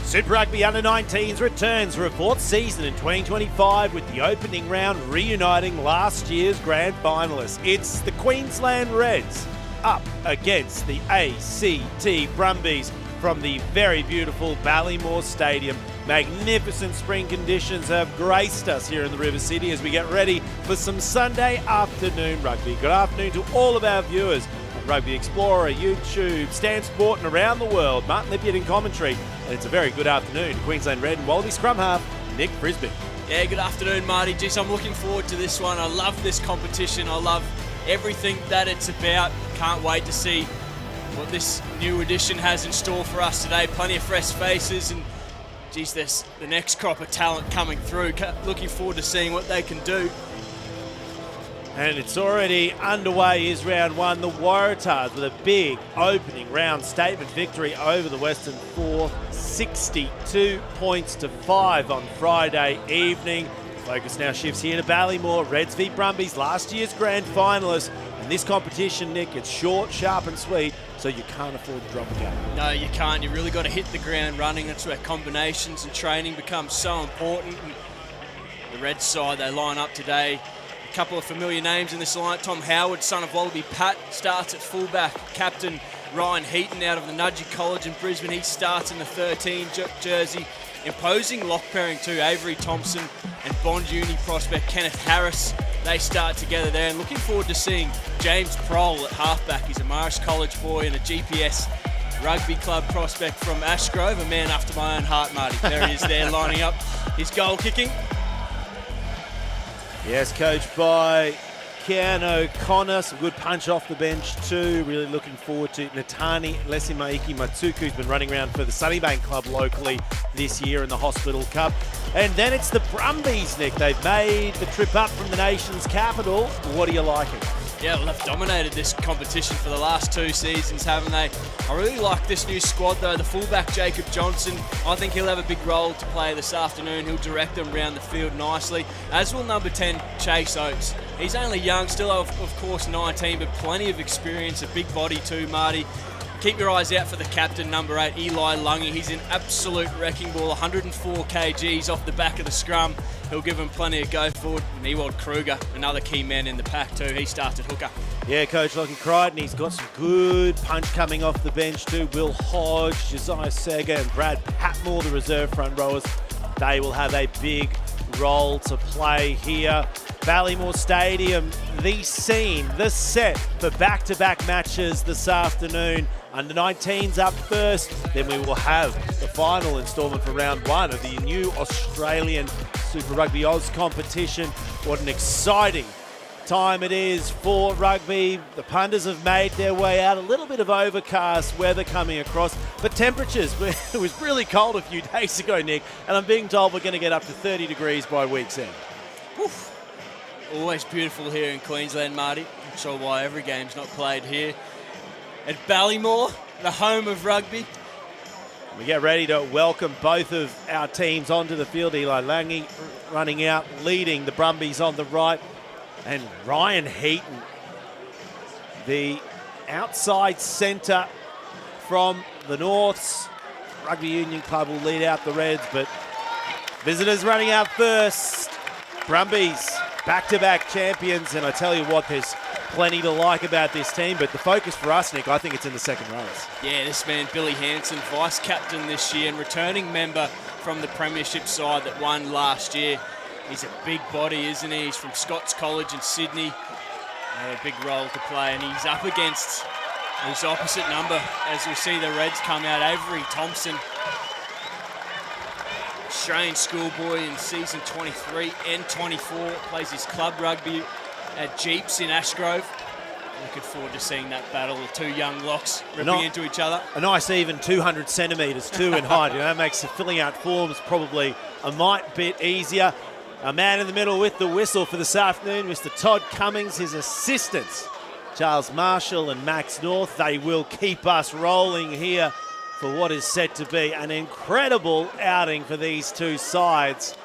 Super Rugby Under-19s returns for a fourth season in 2025 with the opening round reuniting last year's grand finalists. It's the Queensland Reds up against the ACT Brumbies from the very beautiful Ballymore Stadium. Magnificent spring conditions have graced us here in the River City as we get ready for some Sunday afternoon rugby. Good afternoon to all of our viewers on Rugby Explorer, YouTube, Stan Sport and around the world. Martin Lippiett in commentary. And it's a very good afternoon to Queensland Red and Wallaby scrum half, Nick Brisbane. Yeah, good afternoon, Marty. Geez, I'm looking forward to this one. I love this competition. I love everything that it's about. Can't wait to see what this new edition has in store for us today. Plenty of fresh faces and, geez, there's the next crop of talent coming through. Looking forward to seeing what they can do. And it's already underway, is round one. The Waratahs with a big opening round statement victory over the Western Forth, 62 points to 5 on Friday evening. Focus now shifts here to Ballymore. Reds v Brumbies, last year's grand finalists. And this competition, Nick, it's short, sharp and sweet, so you can't afford to drop a game. No, you can't. You really got to hit the ground running. That's where combinations and training become so important. And the Reds side, they line up today. A couple of familiar names in this line. Tom Howard, son of Wallaby Pat, starts at fullback. Captain Ryan Heaton out of the Nudgee College in Brisbane. He starts in the 13 jersey. Imposing lock pairing too. Avery Thompson and Bond Uni prospect Kenneth Harris. They start together there. And looking forward to seeing James Prohl at halfback. He's a Marist College boy and a GPS Rugby Club prospect from Ashgrove. A man after my own heart, Marty. There he is there lining up his goal kicking. Yes, coached by Kean O'Connor. Some good punch off the bench too. Really looking forward to Natani Lesimaiki Matuku, who's been running around for the Sunnybank Club locally this year in the Hospital Cup. And then it's the Brumbies, Nick. They've made the trip up from the nation's capital. What are you liking? Yeah, well, they've dominated this competition for the last 2 seasons, haven't they? I really like this new squad, though. The fullback, Jacob Johnson, I think he'll have a big role to play this afternoon. He'll direct them around the field nicely, as will number 10, Chase Oates. He's only young, still, of course, 19, but plenty of experience, a big body too, Marty. Keep your eyes out for the captain, number 8, Eli Lungy. He's an absolute wrecking ball, 104 kgs off the back of the scrum. He'll give him plenty of go forward. And Ewald Kruger, another key man in the pack too. He starts at hooker. Yeah, Coach Lockie Crichton, he's got some good punch coming off the bench too. Will Hodge, Josiah Sega and Brad Patmore, the reserve front rowers. They will have a big role to play here. Ballymore Stadium, the scene, the set for back-to-back matches this afternoon. Under-19s up first, then we will have the final instalment for round one of the new Australian Super Rugby Oz competition. What an exciting time it is for rugby. The punters have made their way out. A little bit of overcast weather coming across, but temperatures, it was really cold a few days ago, Nick, and I'm being told we're going to get up to 30 degrees by week's end. Oof. Always beautiful here in Queensland, Marty. I'm sure why every game's not played here. At Ballymore, the home of rugby. We get ready to welcome both of our teams onto the field. Eli Lange running out, leading the Brumbies on the right. And Ryan Heaton, the outside centre from the Norths. Rugby Union Club will lead out the Reds, but visitors running out first. Brumbies, back-to-back champions, and I tell you what, there's plenty to like about this team, but the focus for us, Nick, I think it's in the second rows. Yeah, this man, Billy Hanson, vice-captain this year and returning member from the premiership side that won last year. He's a big body, isn't he? He's from Scots College in Sydney. A big role to play, and he's up against his opposite number as we see the Reds come out. Avery Thompson, Australian schoolboy in season 23 and 24, plays his club rugby at Jeeps in Ashgrove. Looking forward to seeing that battle of two young locks ripping into each other. A nice even 200 centimetres too in height. That makes filling out forms probably a mite bit easier. A man in the middle with the whistle for this afternoon, Mr. Todd Cummings, his assistants, Charles Marshall and Max North. They will keep us rolling here for what is set to be an incredible outing for these two sides.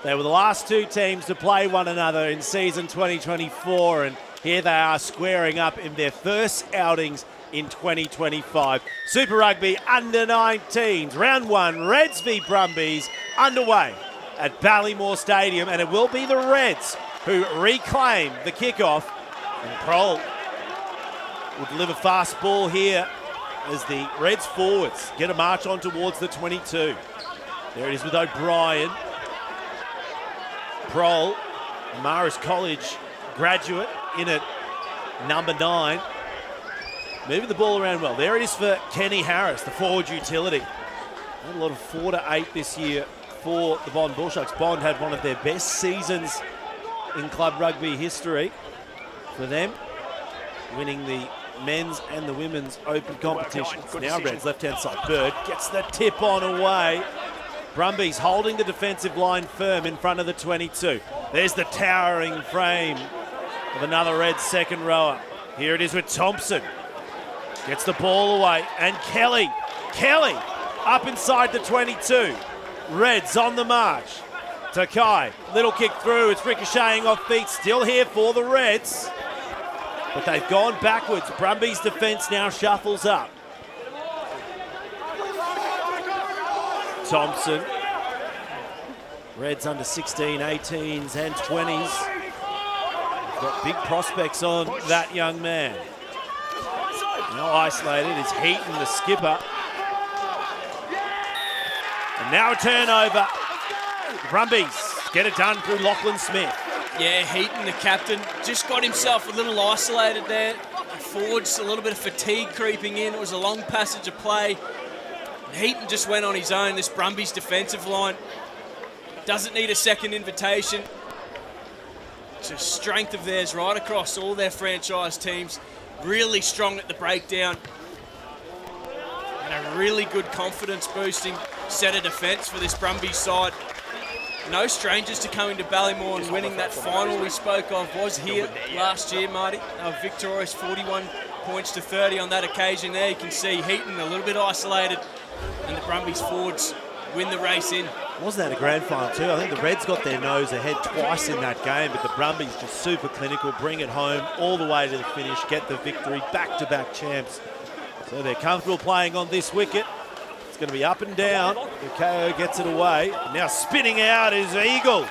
They were the last two teams to play one another in season 2024, and here they are squaring up in their first outings in 2025. Super Rugby under 19s, round 1, Reds v Brumbies, underway at Ballymore Stadium, and it will be the Reds who reclaim the kickoff. And Prohl will deliver fast ball here as the Reds forwards get a march on towards the 22. There it is with O'Brien. Prohl, Marist College graduate, in at number 9. Moving the ball around well. There it is for Kenny Harris, the forward utility. Had a lot of 4 to 8 this year for the Bond Bullsharks. Bond had one of their best seasons in club rugby history for them, winning the men's and the women's open competitions. Now Reds, left-hand side. Bird gets the tip on away. Brumbies holding the defensive line firm in front of the 22. There's the towering frame of another Reds second rower. Here it is with Thompson. Gets the ball away, and Kelly up inside the 22. Reds on the march. Takai, little kick through, it's ricocheting off feet, still here for the Reds. But they've gone backwards. Brumbies defence now shuffles up. Thompson. Reds under 16, 18s and 20s. Got big prospects on that young man. Now isolated is Heaton, the skipper. And now a turnover. The Brumbies get it done through Lachlan Smith. Yeah, Heaton, the captain, just got himself a little isolated there. Forwards, a little bit of fatigue creeping in. It was a long passage of play. And Heaton just went on his own. This Brumbies defensive line doesn't need a second invitation. It's a strength of theirs right across all their franchise teams. Really strong at the breakdown. And a really good confidence-boosting set of defence for this Brumbies side. No strangers to coming to Ballymore and winning. That final we spoke of was here last year, Marty. They were victorious, 41 points to 30 on that occasion there. You can see Heaton a little bit isolated, and the Brumbies forwards win the race in. Wasn't that a grand final too? I think the Reds got their nose ahead twice in that game, but the Brumbies just super clinical, bring it home all the way to the finish, get the victory, back-to-back champs. So they're comfortable playing on this wicket. It's going to be up and down. The KO gets it away. Now spinning out is Eagle.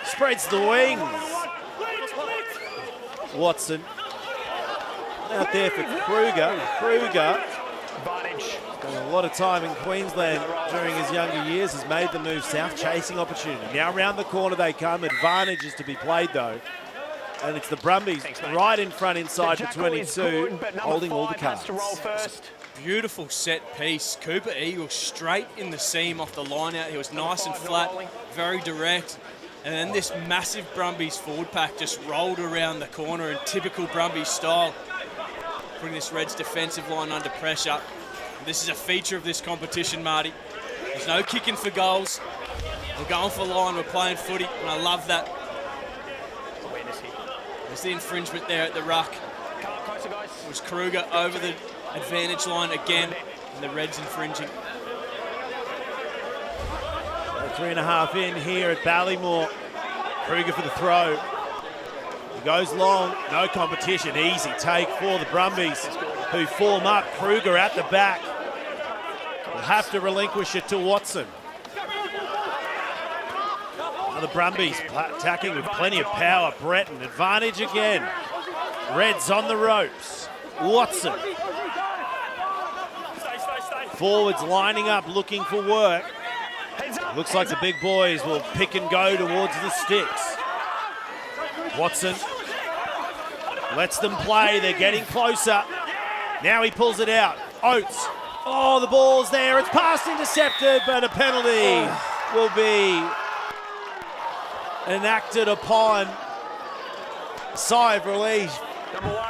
Spreads the wings. Watson out there for Kruger. Kruger, spent a lot of time in Queensland during his younger years, has made the move south, chasing opportunity. Now round the corner they come. Advantage is to be played though. And it's the Brumbies right in front inside the 22, holding all the cards. Beautiful set piece. Cooper Eagle straight in the seam off the line out. He was nice and flat, very direct. And then this massive Brumbies forward pack just rolled around the corner in typical Brumbies style, putting this Reds defensive line under pressure. And this is a feature of this competition, Marty. There's no kicking for goals. We're going for line, we're playing footy, and I love that. There's the infringement there at the ruck. It was Kruger over the advantage line again, and the Reds infringing. 3.5 in here at Ballymore. Kruger for the throw. He goes long, no competition, easy take for the Brumbies, who form up. Kruger at the back. Will have to relinquish it to Watson. Now the Brumbies attacking with plenty of power. Breton, advantage again. Reds on the ropes. Watson. Forwards lining up, looking for work. Looks like the big boys will pick and go towards the sticks. Watson lets them play. They're getting closer. Now he pulls it out. Oates. Oh, the ball's there. It's passed, intercepted, but a penalty will be enacted upon. Sigh of relief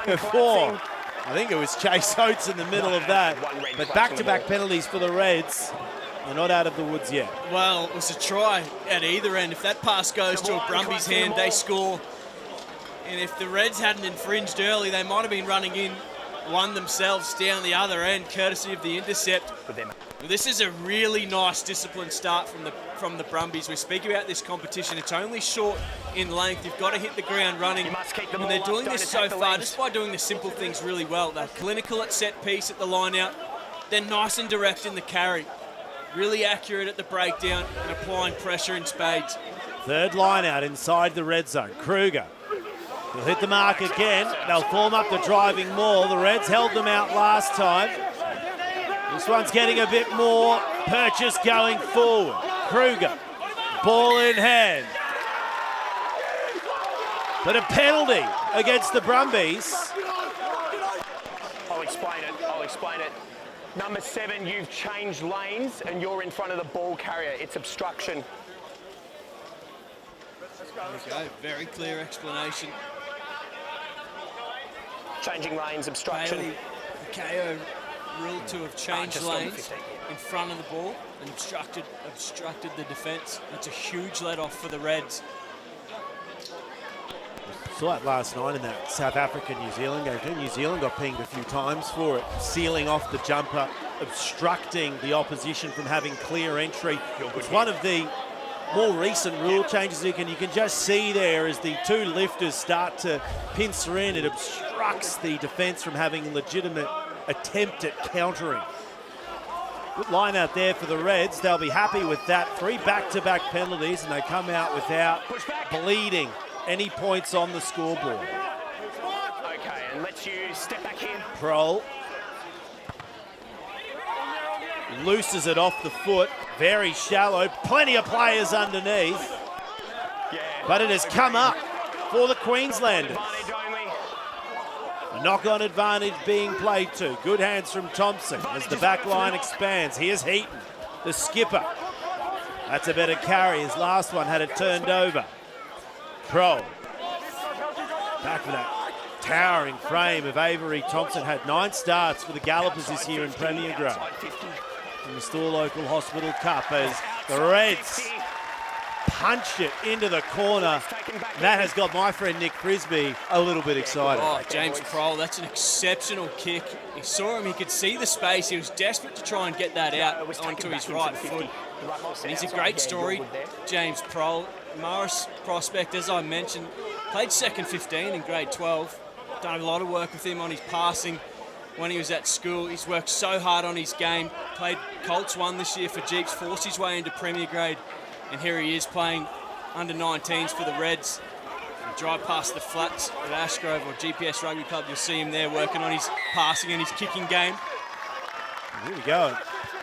before. I think it was Chase Oates in the middle of that. But back-to-back penalties for the Reds. They're not out of the woods yet. Well, it was a try at either end. If that pass goes to a Brumbies hand, they score. And if the Reds hadn't infringed early, they might have been running in one themselves down the other end, courtesy of the intercept. This is a really nice disciplined start from the from the Brumbies. We're speaking about this competition. It's only short in length. You've got to hit the ground running. And they're doing this so far just by doing the simple things really well. They're clinical at set piece at the line out. They're nice and direct in the carry. Really accurate at the breakdown and applying pressure in spades. Third line out inside the red zone. Kruger. He'll hit the mark again. They'll form up the driving maul. The Reds held them out last time. This one's getting a bit more purchase going forward. Kruger, ball in hand. But a penalty against the Brumbies. I'll explain it. Number 7, you've changed lanes and you're in front of the ball carrier. It's obstruction. There we go. Very clear explanation. Changing lanes, obstruction. Bailey, KO ruled to have changed lanes in front of the ball and obstructed the defence. That's a huge let-off for the Reds. Saw that last night in that South African-New Zealand game too. New Zealand got pinged a few times for it, sealing off the jumper, obstructing the opposition from having clear entry. It's one of the more recent rule changes you can just see there as the two lifters start to pincer in. It obstructs the defence from having a legitimate attempt at countering. Good line out there for the Reds. They'll be happy with that. 3 back-to-back penalties and they come out without bleeding any points on the scoreboard. Okay, and let's you step back in. Prohl looses it off the foot. Very shallow. Plenty of players underneath. Yeah, but it has come up for the Queenslanders. Advantage only. A knock-on advantage being played to. Good hands from Thompson as the back line expands. Here's Heaton, the skipper. That's a better carry. His last one had it turned over. Prohl. Back for that towering frame of Avery Thompson. Had 9 starts for the Gallopers this year in Premier Grade. In the Store Local Hospital Cup as the Reds punched it into the corner. That has got my friend Nick Frisbee a little bit excited. Oh, James Prohl, that's an exceptional kick. He saw him, he could see the space. He was desperate to try and get that out onto his right foot. And he's a great story, James Prohl. Morris prospect, as I mentioned, played second 15 in grade 12. Done a lot of work with him on his passing when he was at school. He's worked so hard on his game. Played Colts 1 this year for Jeeps, forced his way into Premier Grade, and here he is playing under 19s for the Reds. Drive past the flats at Ashgrove or GPS Rugby Club, you'll see him there working on his passing and his kicking game. Here we go.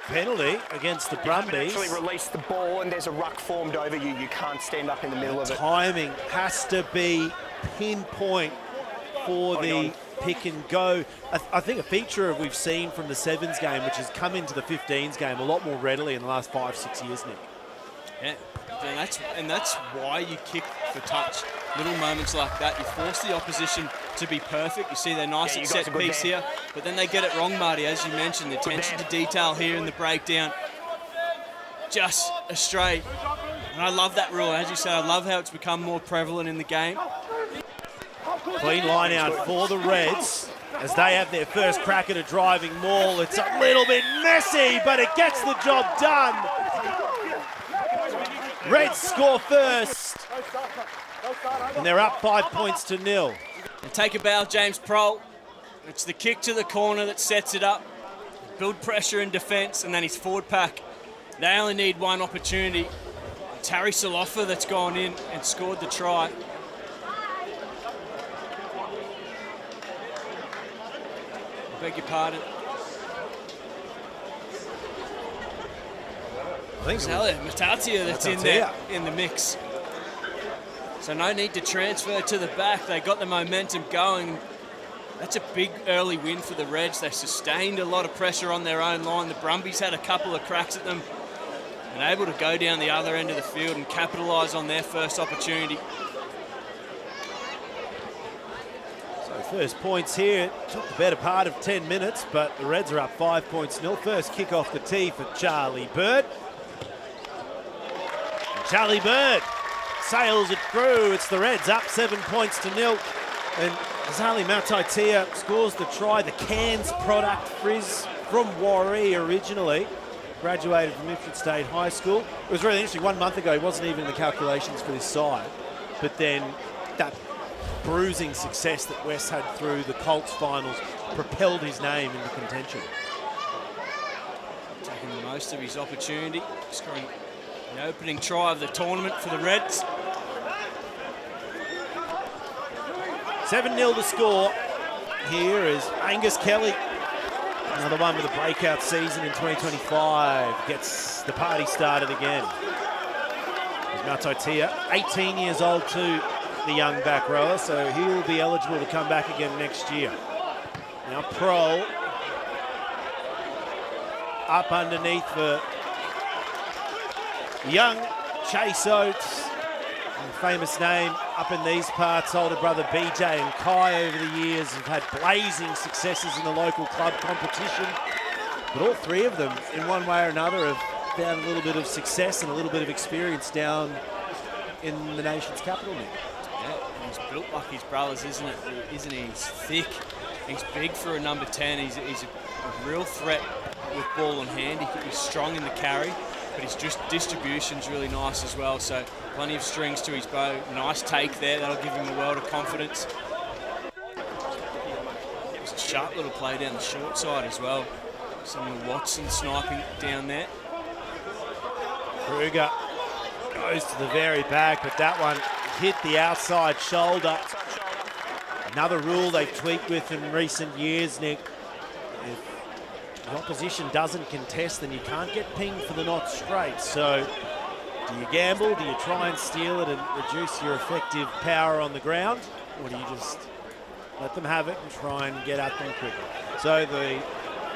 Penalty against the Brumbies. Actually release the ball and there's a ruck formed over you. You can't stand up in the middle of it. Timing has to be pinpoint for the pick and go. I think a feature we've seen from the Sevens game, which has come into the 15s game a lot more readily in the last 5-6 years, Nick. Yeah, and that's why you kick for touch. Little moments like that, you force the opposition to be perfect. You see they're nice at set piece here, but then they get it wrong, Marty, as you mentioned. The attention to detail here in the breakdown, just astray. And I love that rule. As you said, I love how it's become more prevalent in the game. Clean line out for the Reds as they have their first crack at a driving maul. It's a little bit messy, but it gets the job done. Reds score first, and they're up 5 points to 0. And take a bow, James Prohl. It's the kick to the corner that sets it up. Build pressure in defence, and then his forward pack. They only need one opportunity. It's Harry Salofa that's gone in and scored the try. I beg your pardon. I think Matatia that's in there in the mix. So no need to transfer to the back. They got the momentum going. That's a big early win for the Reds. They sustained a lot of pressure on their own line. The Brumbies had a couple of cracks at them and able to go down the other end of the field and capitalise on their first opportunity. So first points here. Took the better part of 10 minutes, but the Reds are up 5 points to 0. First kick off the tee for Charlie Bird. Charlie Bird sails it through. It's the Reds up 7 points to 0. And Zali Mataitia scores the try. The Cairns product, Frizz from Warri originally. graduated from Ipswich State High School. It was really interesting. 1 month ago, he wasn't even in the calculations for this side. But then that bruising success that West had through the Colts finals propelled his name into contention. Taking the most of his opportunity, scoring the opening try of the tournament for the Reds. 7-0 to score. Here is Angus Kelly. Another one with a breakout season in 2025. Gets the party started again. Matotia, 18 years old too, the young back rower, so he will be eligible to come back again next year. Now Pro up underneath for young Chase Oates, famous name up in these parts. Older brother BJ and Kai over the years have had blazing successes in the local club competition, but all three of them in one way or another have found a little bit of success and a little bit of experience down in the nation's capital, Nick. Yeah, he's built like his brothers, isn't he? He's thick, he's big for a number 10, he's a real threat with ball on hand. He's strong in the carry, but his distribution's really nice as well, so plenty of strings to his bow. Nice take there, that'll give him a world of confidence. It was a sharp little play down the short side as well. Samuel Watson sniping down there. Kruger goes to the very back, but that one hit the outside shoulder. Another rule they've tweaked with in recent years, Nick. If the opposition doesn't contest, then you can't get pinged for the not straight. So do you gamble? Do you try and steal it and reduce your effective power on the ground? Or do you just let them have it and try and get at them quicker? So the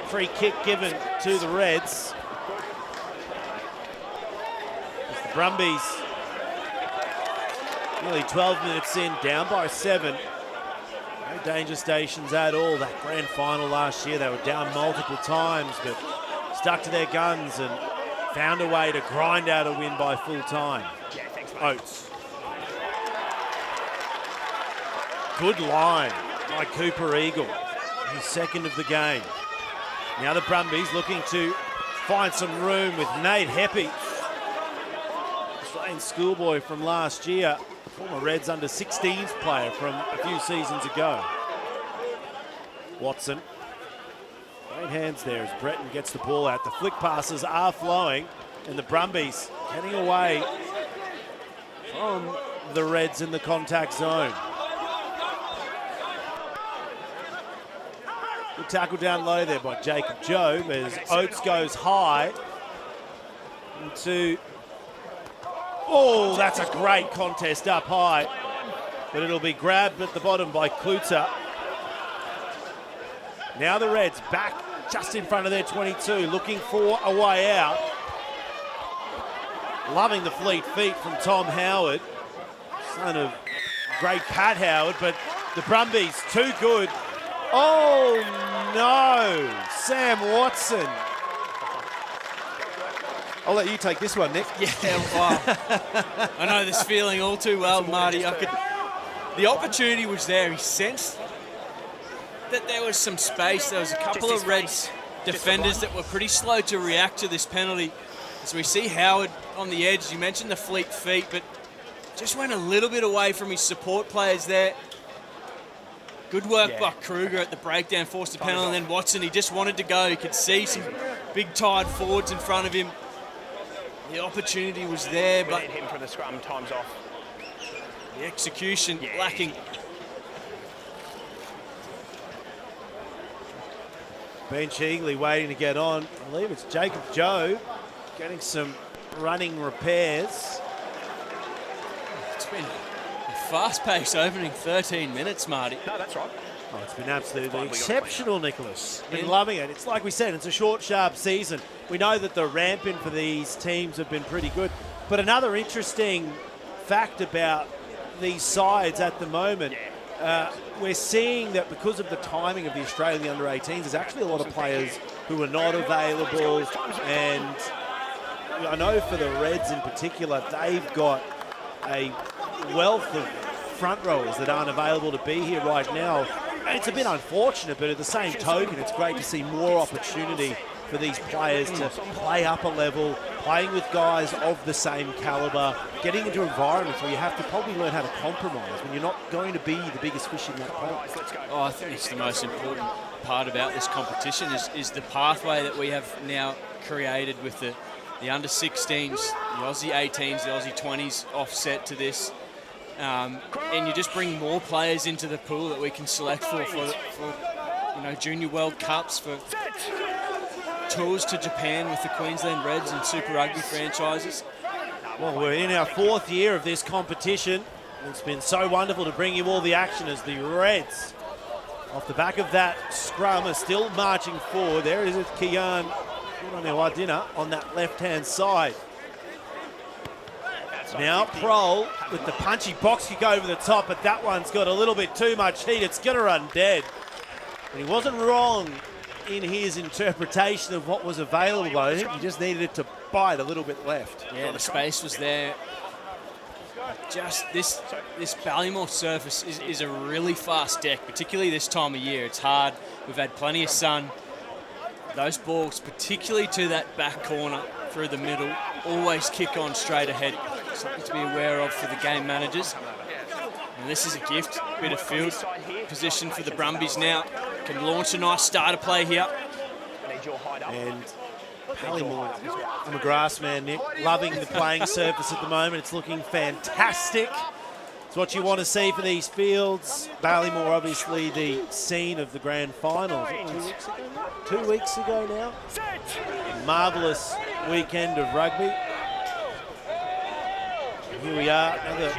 free kick given to the Reds. As the Brumbies, nearly 12 minutes in, down by 7. No danger stations at all. That grand final last year, they were down multiple times, but stuck to their guns and found a way to grind out a win by full time. Yeah, thanks, mate. Oates. Good line by Cooper Eagle. His second of the game. Now the Brumbies looking to find some room with Nate Heppy. Australian schoolboy from last year. Former Reds under-16s player from a few seasons ago. Watson. Great hands there as Breton gets the ball out. The flick passes are flowing, and the Brumbies getting away from the Reds in the contact zone. Good tackle down low there by Jacob Jobe as Oates goes high into... Oh, that's a great contest up high, but it'll be grabbed at the bottom by Kluter. Now the Reds back just in front of their 22, looking for a way out. Loving the fleet feet from Tom Howard, son of great Pat Howard, but the Brumbies too good. Oh no, Sam Watson. I'll let you take this one, Nick. Yeah, wow. I know this feeling all too well, Marty. The opportunity was there. He sensed that there was some space. There was a couple of Reds defenders that were pretty slow to react to this penalty. So we see Howard on the edge. You mentioned the fleet feet, but just went a little bit away from his support players there. Good work by Kruger at the breakdown, forced the penalty, and then Watson, he just wanted to go. He could see some big tired forwards in front of him. The opportunity was there, but hit him from the scrum, time's off. The execution lacking. Ben Cheagley waiting to get on. I believe it's Jacob Joe getting some running repairs. It's been a fast-paced opening 13 minutes, Marty. No, that's right. Oh, it's been absolutely exceptional, Nicholas. Been loving it. It's like we said, it's a short, sharp season. We know that the ramping for these teams have been pretty good. But another interesting fact about these sides at the moment, we're seeing that because of the timing of the Australian under-18s, there's actually a lot of players who are not available. And I know for the Reds in particular, they've got a wealth of front rowers that aren't available to be here right now. And it's a bit unfortunate, but at the same token, it's great to see more opportunity for these players to play up a level, playing with guys of the same calibre, getting into environments where you have to probably learn how to compromise when you're not going to be the biggest fish in that pond. Oh, I think it's the most important part about this competition is the pathway that we have now created with the under-16s, the Aussie 18s, the Aussie 20s offset to this. And you just bring more players into the pool that we can select for Junior World Cups, for tours to Japan with the Queensland Reds and Super Rugby franchises. Well, we're in our 4th year of this competition. It's been so wonderful to bring you all the action as the Reds, off the back of that scrum, are still marching forward. There it is with Kian on our dinner on that left-hand side. Now Prol with the punchy box kick over the top, but that one's got a little bit too much heat. It's going to run dead. And he wasn't wrong in his interpretation of what was available. I think he just needed it to bite a little bit left. Yeah, the space was there. Just this Ballymore surface is a really fast deck, particularly this time of year. It's hard. We've had plenty of sun. Those balls, particularly to that back corner through the middle, always kick on straight ahead. Something to be aware of for the game managers. And this is a gift, bit of field position for the Brumbies now. Can launch a nice starter play here. And Ballymore, I'm a grass man, Nick, loving the playing surface at the moment. It's looking fantastic. It's what you want to see for these fields. Ballymore, obviously the scene of the grand final. 2 weeks ago now. Marvellous weekend of rugby. And here we are, another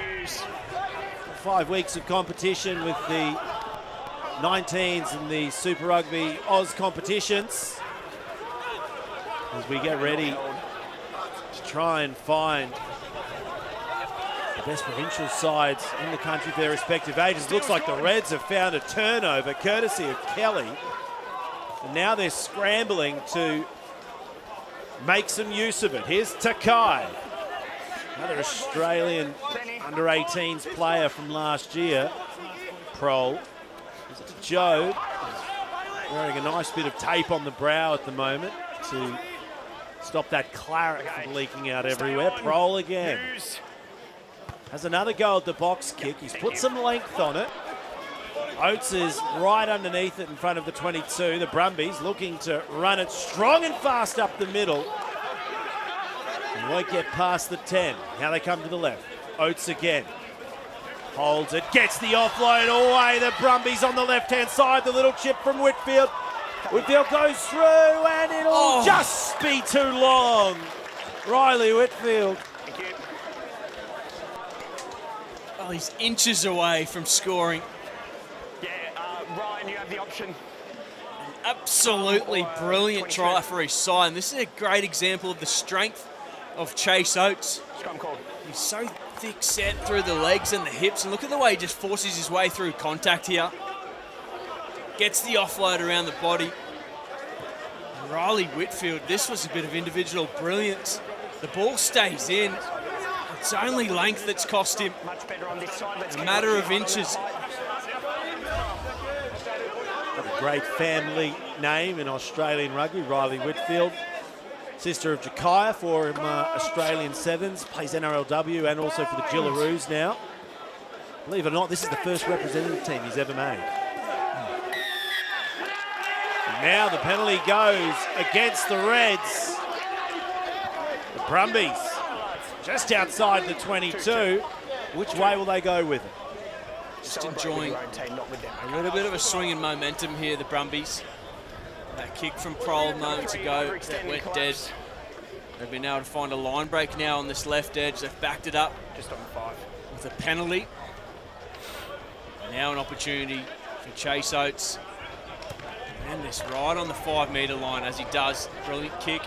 5 weeks of competition with the 19s and the Super Rugby Oz competitions, as we get ready to try and find the best provincial sides in the country for their respective ages. Looks like the Reds have found a turnover courtesy of Kelly, and now they're scrambling to make some use of it. Here's Takai, another Australian under-18s player from last year. Prol. Joe wearing a nice bit of tape on the brow at the moment to stop that claret from leaking out everywhere. Prol again has another go at the box kick. He's put some length on it. Oates is right underneath it in front of the 22. The Brumbies looking to run it strong and fast up the middle. And won't get past the 10. Now they come to the left. Oates again. Holds it, gets the offload away. The Brumbies on the left-hand side. The little chip from Whitfield. Whitfield goes through and it'll just be too long. Riley Whitfield. Thank you. Oh, he's inches away from scoring. Yeah, Ryan, you have the option. Absolutely brilliant try for his side. And this is a great example of the strength of Chase Oates. Scrum called. He's so thick set through the legs and the hips, and look at the way he just forces his way through contact here. Gets the offload around the body. Riley Whitfield, this was a bit of individual brilliance. The ball stays in. It's only length that's cost him. Much better on this side. Let's a matter of inches. A great family name in Australian rugby, Riley Whitfield. Sister of Jakaya for Australian Sevens, plays NRLW and also for the Gillaroos now. Believe it or not, this is the first representative team he's ever made. And now the penalty goes against the Reds. The Brumbies just outside the 22. Which way will they go with it? Just enjoying a little bit of a swing in momentum here, the Brumbies. That kick from Prol moments ago, that went dead. They've been able to find a line break now on this left edge. They've backed it up just on the 5 with a penalty. Now an opportunity for Chase Oates. And this right on the 5 metre line as he does. Brilliant kick.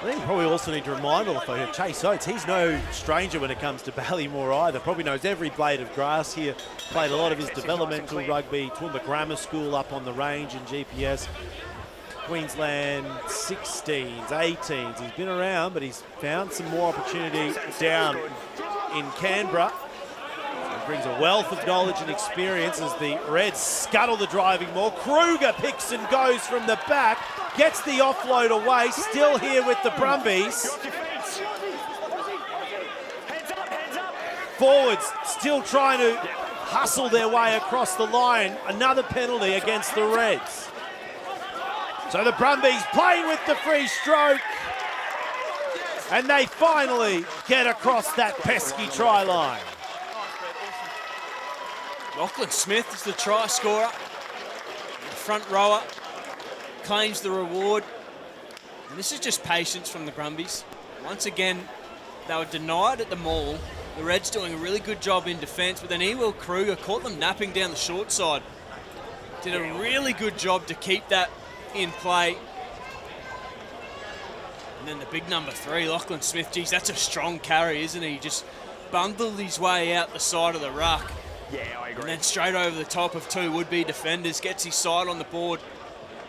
I think we probably also need to remind all of Chase Oates, he's no stranger when it comes to Ballymore either. Probably knows every blade of grass here. Played a lot of his developmental rugby. Toowoomba Grammar School up on the range in GPS. Queensland 16s, 18s. He's been around, but he's found some more opportunity down in Canberra. brings a wealth of knowledge and experience as the Reds scuttle the driving ball. Kruger picks and goes from the back, gets the offload away, still here with the Brumbies. Forwards still trying to hustle their way across the line. Another penalty against the Reds. So the Brumbies playing with the free stroke. And they finally get across that pesky try line. Lachlan Smith is the try scorer. The front rower claims the reward. And this is just patience from the Brumbies. Once again, they were denied at the maul. The Reds doing a really good job in defence, but then Ewell Kruger caught them napping down the short side. Did a really good job to keep that in play. And then the big number 3, Lachlan Smith. Geez, that's a strong carry, isn't he? Just bundled his way out the side of the ruck. Yeah, I agree. And then straight over the top of 2 would-be defenders, gets his side on the board.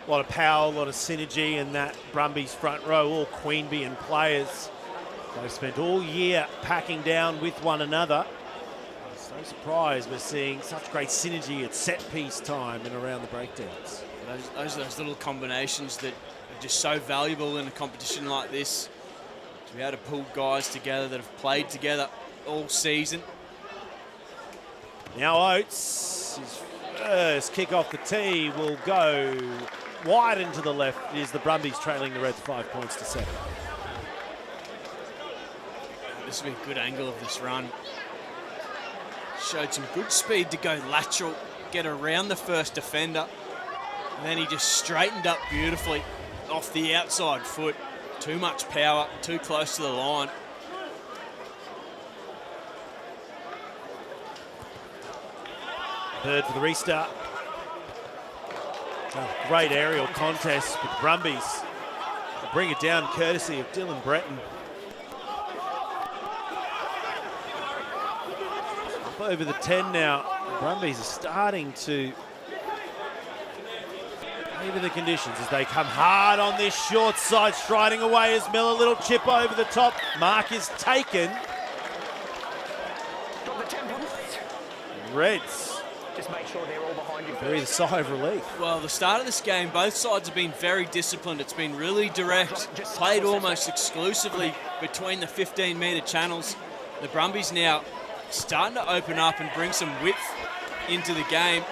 A lot of power, a lot of synergy in that Brumbies front row, all Queanbeyan players. They've spent all year packing down with one another. It's no surprise we're seeing such great synergy at set-piece time and around the breakdowns. Those are those little combinations that are just so valuable in a competition like this. To be able to pull guys together that have played together all season. Now Oates, his first kick off the tee will go wide into the left. It is the Brumbies trailing the Reds 5 points to 7. This will be a good angle of this run. Showed some good speed to go lateral, get around the first defender. And then he just straightened up beautifully off the outside foot. Too much power, too close to the line. Third for the restart. A great aerial contest with the Brumbies. They'll bring it down courtesy of Dylan Breton. Up over the 10 now. The Brumbies are starting to even the conditions as they come hard on this short side, striding away as Miller, little chip over the top. Mark is taken. Reds Just make sure they're all behind you. breathe a sigh of relief. Well, the start of this game, both sides have been very disciplined. It's been really direct, played almost exclusively between the 15-metre channels. The Brumbies now starting to open up and bring some width into the game.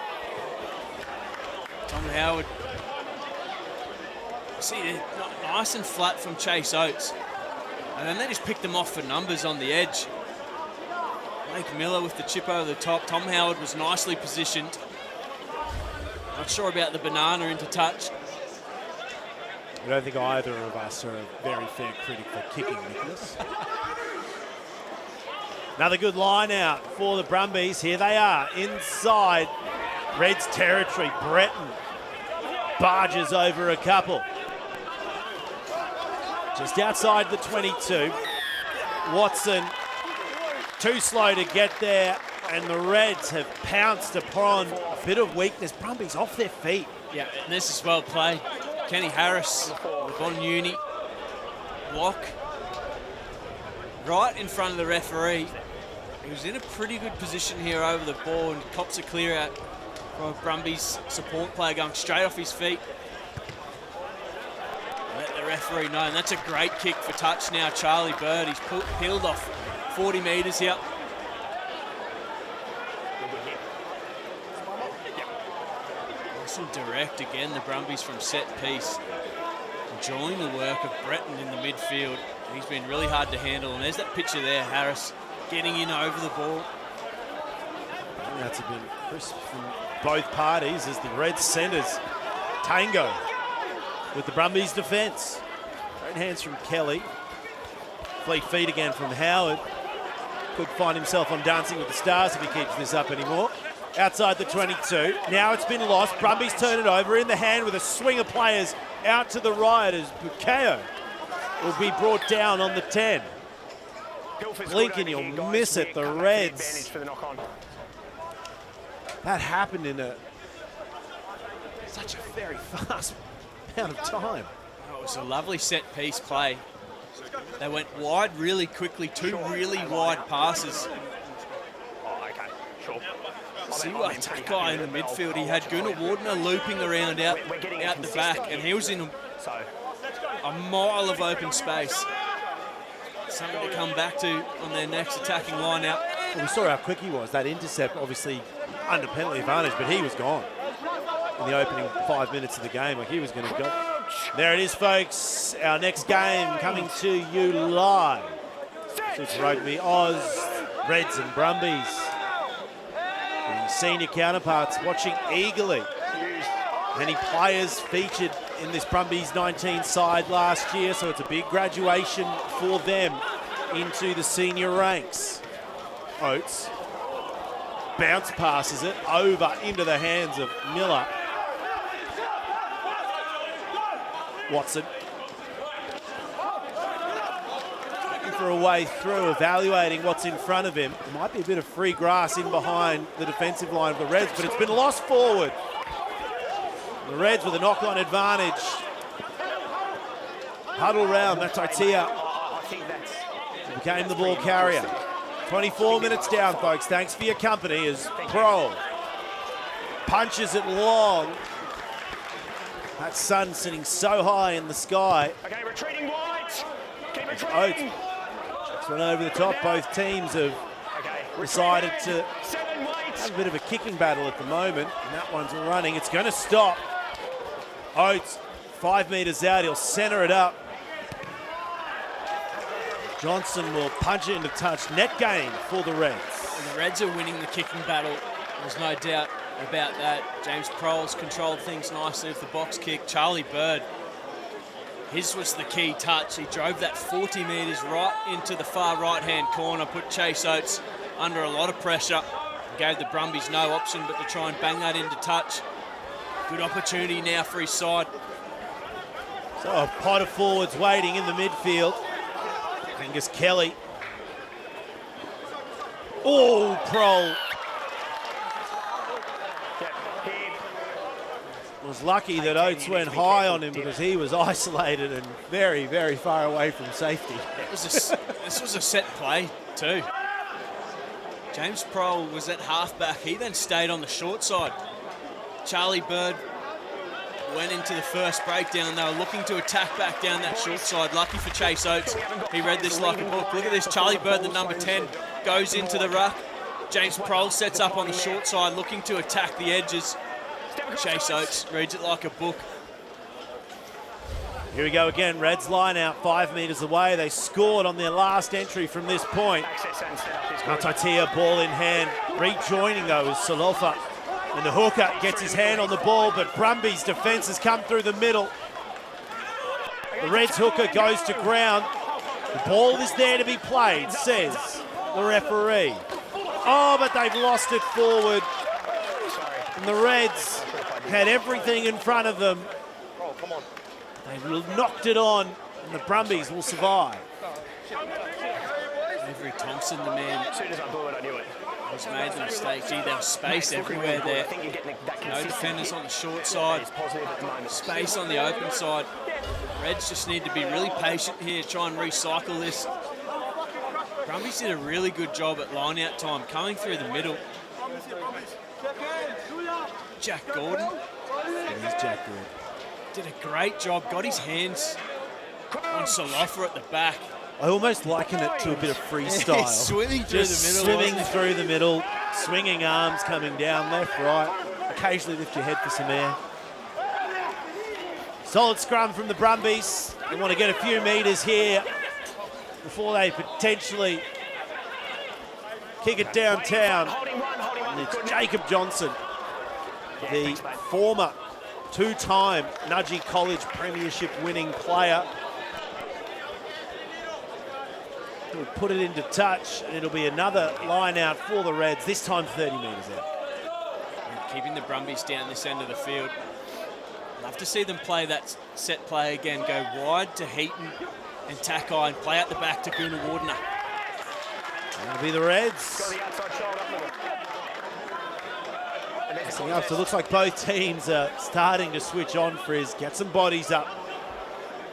Tom Howard. See, they're nice and flat from Chase Oates. And then they just pick them off for numbers on the edge. Blake Miller with the chip over the top. Tom Howard was nicely positioned. Not sure about the banana into touch. I don't think either of us are a very fair critic for kicking, Nicholas. Another good line out for the Brumbies. Here they are inside Reds territory. Breton barges over a couple. Just outside the 22. Watson too slow to get there, and the Reds have pounced upon a bit of weakness. Brumbies off their feet. Yeah, and this is well played. Kenny Harris, Von Uni, block right in front of the referee. He was in a pretty good position here over the ball and cops a clear out from a Brumbies support player going straight off his feet. Let the referee know, and that's a great kick for touch now. Charlie Bird, he's peeled off 40 metres here. Nice and direct again, the Brumbies from set piece. Enjoying the work of Breton in the midfield. He's been really hard to handle, and there's that picture there, Harris getting in over the ball. That's a bit crisp from both parties as the Red centres tango with the Brumbies defence. Great hands from Kelly. Fleet feet again from Howard. Could find himself on Dancing with the Stars if he keeps this up anymore. Outside the 22. Now it's been lost. Brumbies turn it over in the hand with a swing of players out to the right as Bukeo will be brought down on the 10. Blink and you'll miss it, the Reds. That happened in such a very fast amount of time. Oh, it was a lovely set-piece play. They went wide really quickly, two really wide passes. Sure. See what that guy in the midfield, he had Gunnar Wardner looping around out the back, and he was in a mile of open space. Something to come back to on their next attacking line out. Well, we saw how quick he was. That intercept, obviously under penalty advantage, but he was gone in the opening 5 minutes of the game. Like, he was going to go. There it is, folks. Our next game coming to you live. It's Rugby Oz, Reds and Brumbies. The senior counterparts watching eagerly. Many players featured in this Brumbies 19 side last year, so it's a big graduation for them into the senior ranks. Oates bounce passes it over into the hands of Miller. Watson looking for a way through, evaluating what's in front of him. There might be a bit of free grass in behind the defensive line of the Reds, but it's been lost forward. The Reds with a knock-on advantage. Huddle round, that's Itea. Became the ball carrier. 24 minutes down, folks. Thanks for your company as Pro punches it long. That sun sitting so high in the sky. Okay, retreating wide. Keep retreating. Oates just went over the top. Both teams have decided to have a bit of a kicking battle at the moment, and that one's running. It's going to stop. Oates 5 metres out. He'll centre it up. Johnson will punch it into touch. Net gain for the Reds. And the Reds are winning the kicking battle. There's no doubt about that. James Proles controlled things nicely with the box kick. Charlie Bird, his was the key touch. He drove that 40 metres right into the far right-hand corner, put Chase Oates under a lot of pressure, gave the Brumbies no option but to try and bang that into touch. Good opportunity now for his side. So a pot of forwards waiting in the midfield. Angus Kelly. Oh, Prole. Was lucky that Oates went high on him because he was isolated and very, very far away from safety. This was a set play too. James Prole was at halfback. He then stayed on the short side. Charlie Bird went into the first breakdown. They were looking to attack back down that short side. Lucky for Chase Oates. He read this like a book. Look at this. Charlie Bird, the number 10, goes into the ruck. James Prole sets up on the short side, looking to attack the edges. Chase Oates reads it like a book. Here we go again. Reds line out 5 metres away. They scored on their last entry from this point. Matatia ball in hand. Rejoining though is Salofa. And the hooker gets his hand on the ball, but Brumbies defence has come through the middle. The Reds hooker goes to ground. The ball is there to be played, says the referee. Oh, but they've lost it forward. And the Reds had everything in front of them. They've knocked it on, and the Brumbies will survive. Avery Thompson, the man, As soon as I blew it, I knew it. has made the mistake. Gee, there was space everywhere there. No defenders on the short side. Space on the open side. Reds just need to be really patient here, try and recycle this. Brumbies did a really good job at line-out time, coming through the middle. Jack Gordon. There's Jack Gordon. Did a great job, got his hands on Salofa at the back. I almost liken it to a bit of freestyle. Swimming through the middle. Swimming through the middle, swinging arms coming down left, right. Occasionally lift your head for some air. Solid scrum from the Brumbies. They want to get a few metres here before they potentially kick it downtown. And it's Jacob Johnson, the former two-time Nudgee College Premiership winning player. He'll put it into touch, and it'll be another line out for the Reds, this time 30 metres out. And keeping the Brumbies down this end of the field. Love to see them play that set play again, go wide to Heaton and Takai and play out the back to Gunnar Wardner. That'll be the Reds. So it looks like both teams are starting to switch on, Frizz, get some bodies up,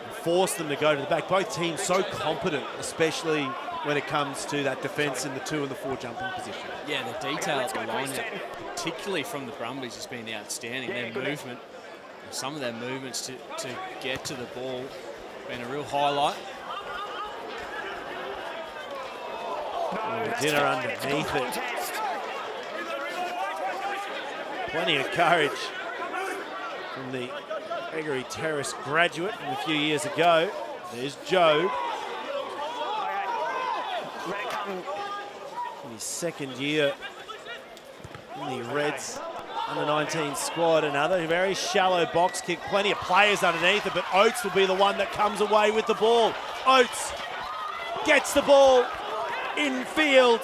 and force them to go to the back. Both teams so competent, especially when it comes to that defence in the 2 and the 4 jumping position. Yeah, the detail at the line, particularly from the Brumbies, has been outstanding. Their movement, some of their movements to get to the ball, been a real highlight. Dinner underneath it. Plenty of courage from the Gregory Terrace graduate from a few years ago. There's Joe. In his second year in the Reds under-19 squad. Another very shallow box kick. Plenty of players underneath it, but Oates will be the one that comes away with the ball. Oates gets the ball in field,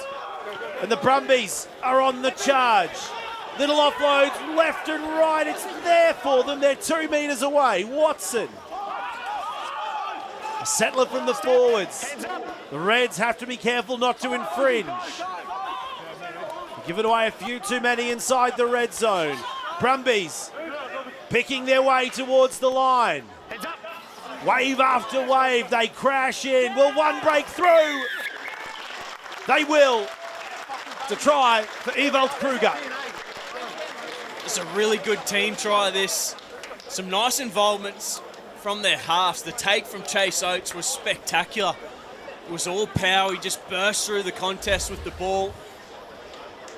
and the Brumbies are on the charge. Little offloads left and right. It's there for them. They're 2 metres away. Watson. A settler from the forwards. The Reds have to be careful not to infringe. Give it away a few too many inside the red zone. Brumbies picking their way towards the line. Wave after wave, they crash in. Will one break through? They will. To try for Ewald Kruger. It's a really good team try, this. Some nice involvements from their halves. The take from Chase Oates was spectacular. It was all power. He just burst through the contest with the ball.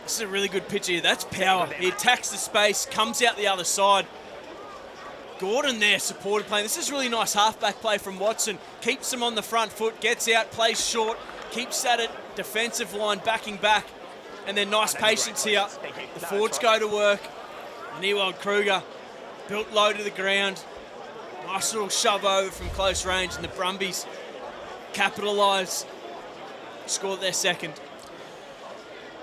This is a really good pitch here. That's power. He attacks the space, comes out the other side. Gordon there supported playing. This is really nice halfback play from Watson. Keeps him on the front foot, gets out, plays short, keeps at it, defensive line backing back. And then nice patience here. The forwards go to work. Ewald Kruger built low to the ground. Nice little shove over from close range, and the Brumbies capitalise. Scored their second.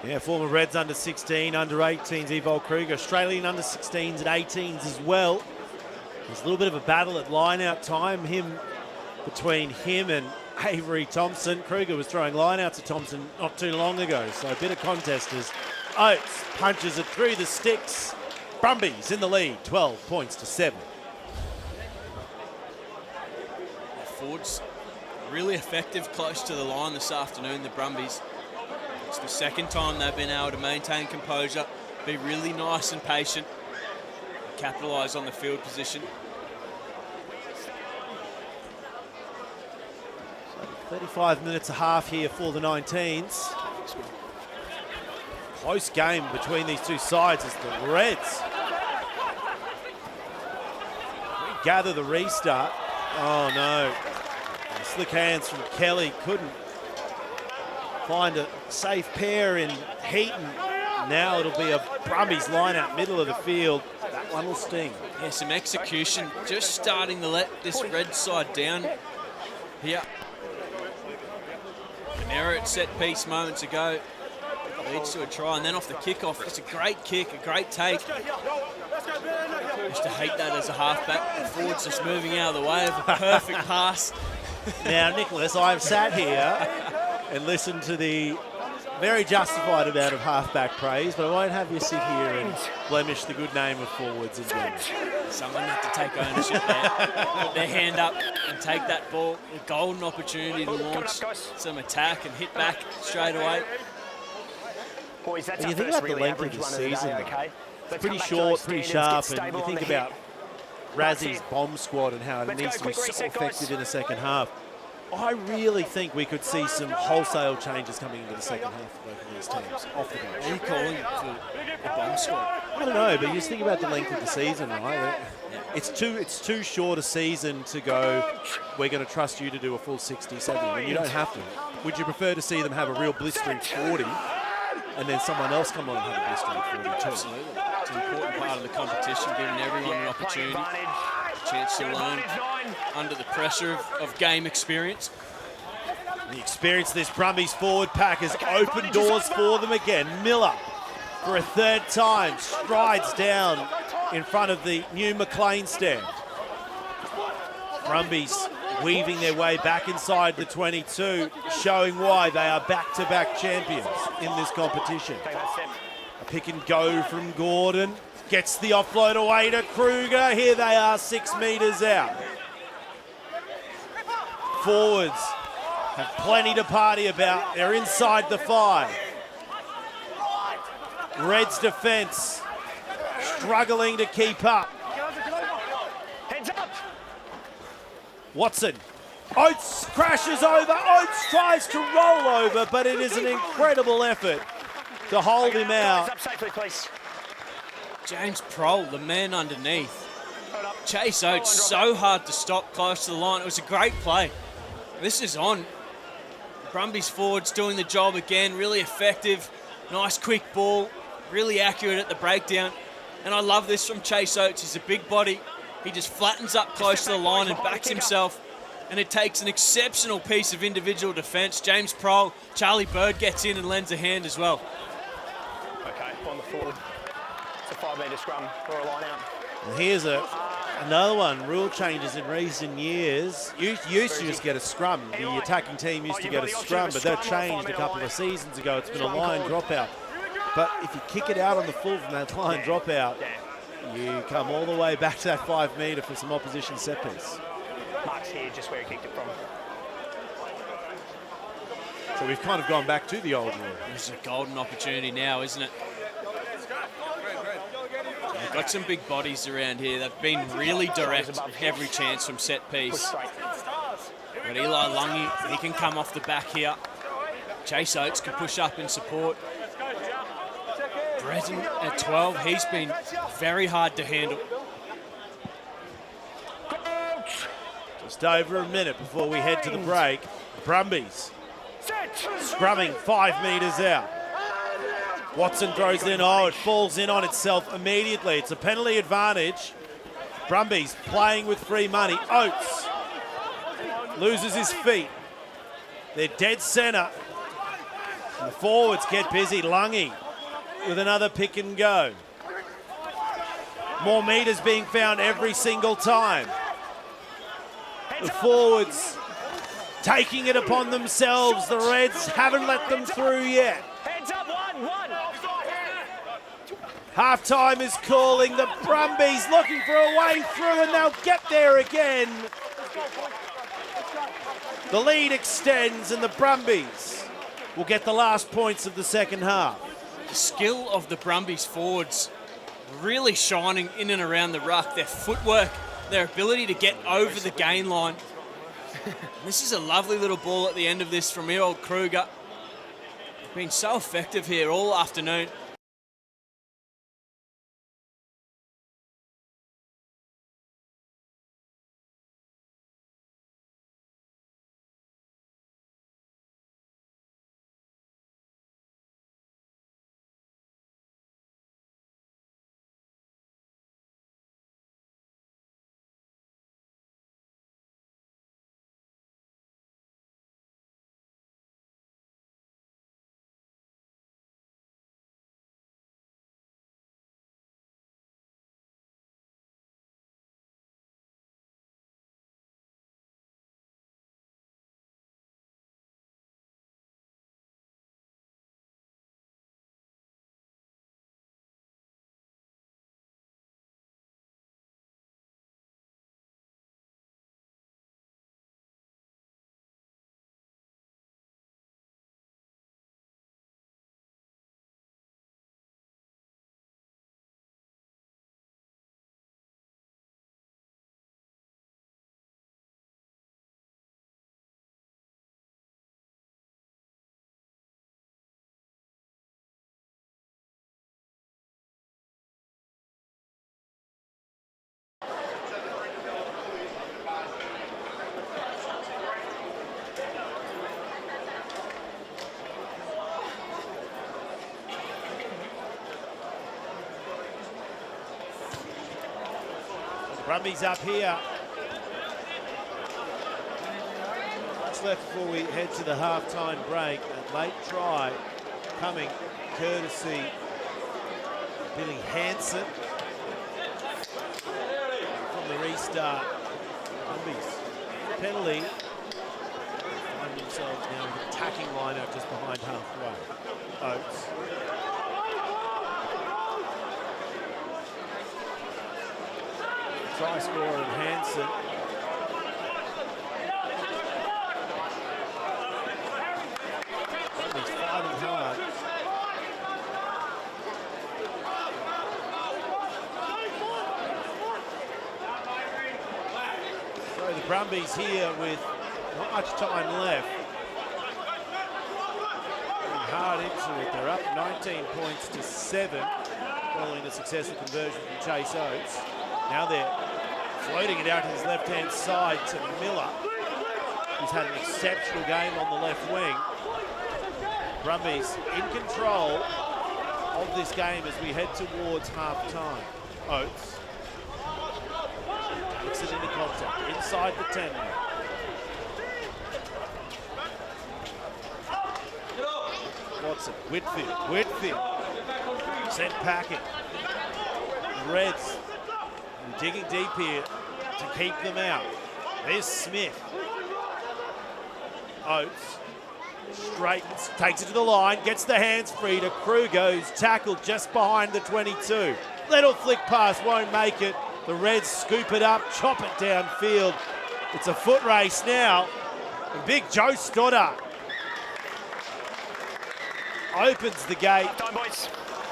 Yeah, former Reds under-16, under-18s, Ewald Kruger. Australian under-16s and 18s as well. There's a little bit of a battle at line-out time between him and Avery Thompson. Kruger was throwing line-out to Thompson not too long ago, so a bit of contest as Oates punches it through the sticks. Brumbies in the lead, 12 points to 7. The forwards really effective close to the line this afternoon, the Brumbies. It's the second time they've been able to maintain composure, be really nice and patient, capitalise on the field position. 35 minutes a half here for the 19s. Close game between these two sides as the Reds gather the restart. Oh no. Slick hands from Kelly. Couldn't find a safe pair in Heaton. Now it'll be a Brumbies line out middle of the field. That one will sting. Yeah, some execution. Just starting to let this red side down here. An error at set piece moments ago. Leads to a try, and then off the kickoff, it's a great kick, a great take. Used to hate that as a halfback. The forward's just moving out of the way of a perfect pass. Now, Nicholas, I've sat here and listened to the very justified amount of halfback praise, but I won't have you sit here and blemish the good name of forwards in general. Someone had to take ownership there, put their hand up and take that ball. A golden opportunity to launch some attack and hit back straight away. Boys, that's when you think about the length of the season, it's pretty short, pretty sharp, and you think about Razzie's bomb squad and how it needs to be so effective in the second half. I really think we could see some wholesale changes coming into the second half of both of these teams off the bench. Are you calling for the bomb squad? I don't know, but you just think about the length of the season, right? It's too short a season to go, we're going to trust you to do a full 60, 70, and you don't have to. Would you prefer to see them have a real blistering 40 and then someone else come on and have a blistering 40 too? Absolutely. It's an important part of the competition, giving everyone an opportunity, a chance to learn under the pressure of game experience. The experience of this Brumbies forward pack has opened doors for them again. Miller, for a third time, strides down in front of the new McLean stand. Brumbies weaving their way back inside the 22, showing why they are back-to-back champions in this competition. A pick and go from Gordon. Gets the offload away to Kruger. Here they are 6 metres out. Forwards have plenty to party about. They're inside the 5. Reds defence struggling to keep up. Heads up. Watson. Oates crashes over. Oates tries to roll over, but it is an incredible effort to hold him out. Up safely, please. James Prohl, the man underneath. Chase Oates, so hard to stop close to the line. It was a great play. This is on. Brumbies forwards doing the job again, really effective. Nice quick ball, really accurate at the breakdown. And I love this from Chase Oates. He's a big body. He just flattens up close to the line and backs himself. And it takes an exceptional piece of individual defence. James Prohl, Charlie Bird gets in and lends a hand as well. Okay, on the forward. It's a 5-metre scrum or a line out. Well, here's another one. Rule changes in recent years. You used to just get a scrum. The attacking team used to get a scrum, but that changed a couple of seasons ago. It's been a line dropout. But if you kick it out on the full from that line dropout, you come all the way back to that 5 metre for some opposition set piece. Mark's here, just where he kicked it from. So we've kind of gone back to the old rule. This is a golden opportunity now, isn't it? They've got some big bodies around here. They've been really direct every chance from set piece. But Eli Lungy, he can come off the back here. Chase Oates can push up in support. Breton at 12, he's been very hard to handle. Just over a minute before we head to the break. Brumbies scrumming 5 metres out. Watson throws it in. Oh, it falls in on itself immediately. It's a penalty advantage. Brumbies playing with free money. Oates loses his feet. They're dead centre. And the forwards get busy. Lungy with another pick and go. More metres being found every single time. The forwards taking it upon themselves. The Reds haven't let them through yet. Heads up, one. Half-time is calling. The Brumbies looking for a way through, and they'll get there again. The lead extends, and the Brumbies will get the last points of the second half. The skill of the Brumbies forwards really shining in and around the ruck. Their footwork, their ability to get over the gain line. This is a lovely little ball at the end of this from Errol Kruger. Been so effective here all afternoon. Brumbies up here. Much left before we head to the half-time break. A late try coming courtesy Billy Hansen from the restart. Brumbies penalty. Find themselves now with an attacking lineup just behind halfway. Oates. Try scorer and Hansen. Brumbies here with not much time left. Hard into it. They're up 19 points to 7 following the successful conversion from Chase Oates. Now they're floating it out to his left-hand side to Miller, who's had an exceptional game on the left wing. Brumbies in control of this game as we head towards half-time. Oates puts it into contact inside the 10 now. Watson, Whitfield, sent packing. The Reds digging deep here to keep them out. There's Smith. Oates straightens, takes it to the line, gets the hands free to Kruger, who's tackled just behind the 22. Little flick pass, won't make it. The Reds scoop it up, chop it downfield. It's a foot race now. And big Joe Stoddart opens the gate,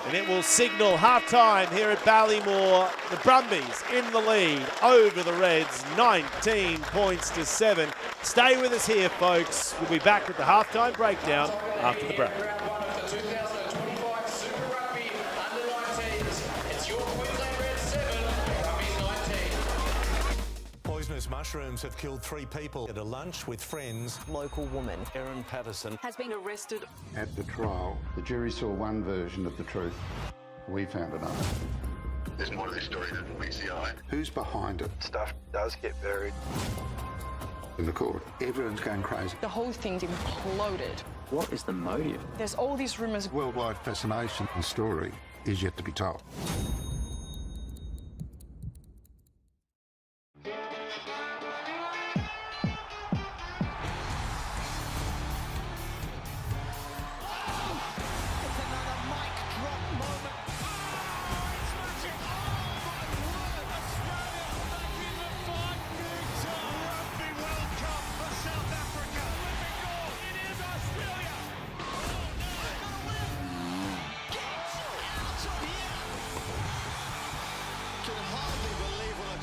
and it will signal half-time here at Ballymore. The Brumbies in the lead over the Reds, 19 points to 7. Stay with us here, folks. We'll be back with the half-time breakdown after the break. The 2025 Super Rugby Under-19s. It's your Queensland Reds 7, Brumbies 19. Poisonous mushrooms have killed 3 people at a lunch with friends. Local woman Erin Patterson has been arrested. At the trial, the jury saw one version of the truth. We found another. There's more to this story than meets the eye. Who's behind it? Stuff does get buried. In the court, everyone's going crazy. The whole thing's imploded. What is the motive? There's all these rumours. Worldwide fascination. The story is yet to be told.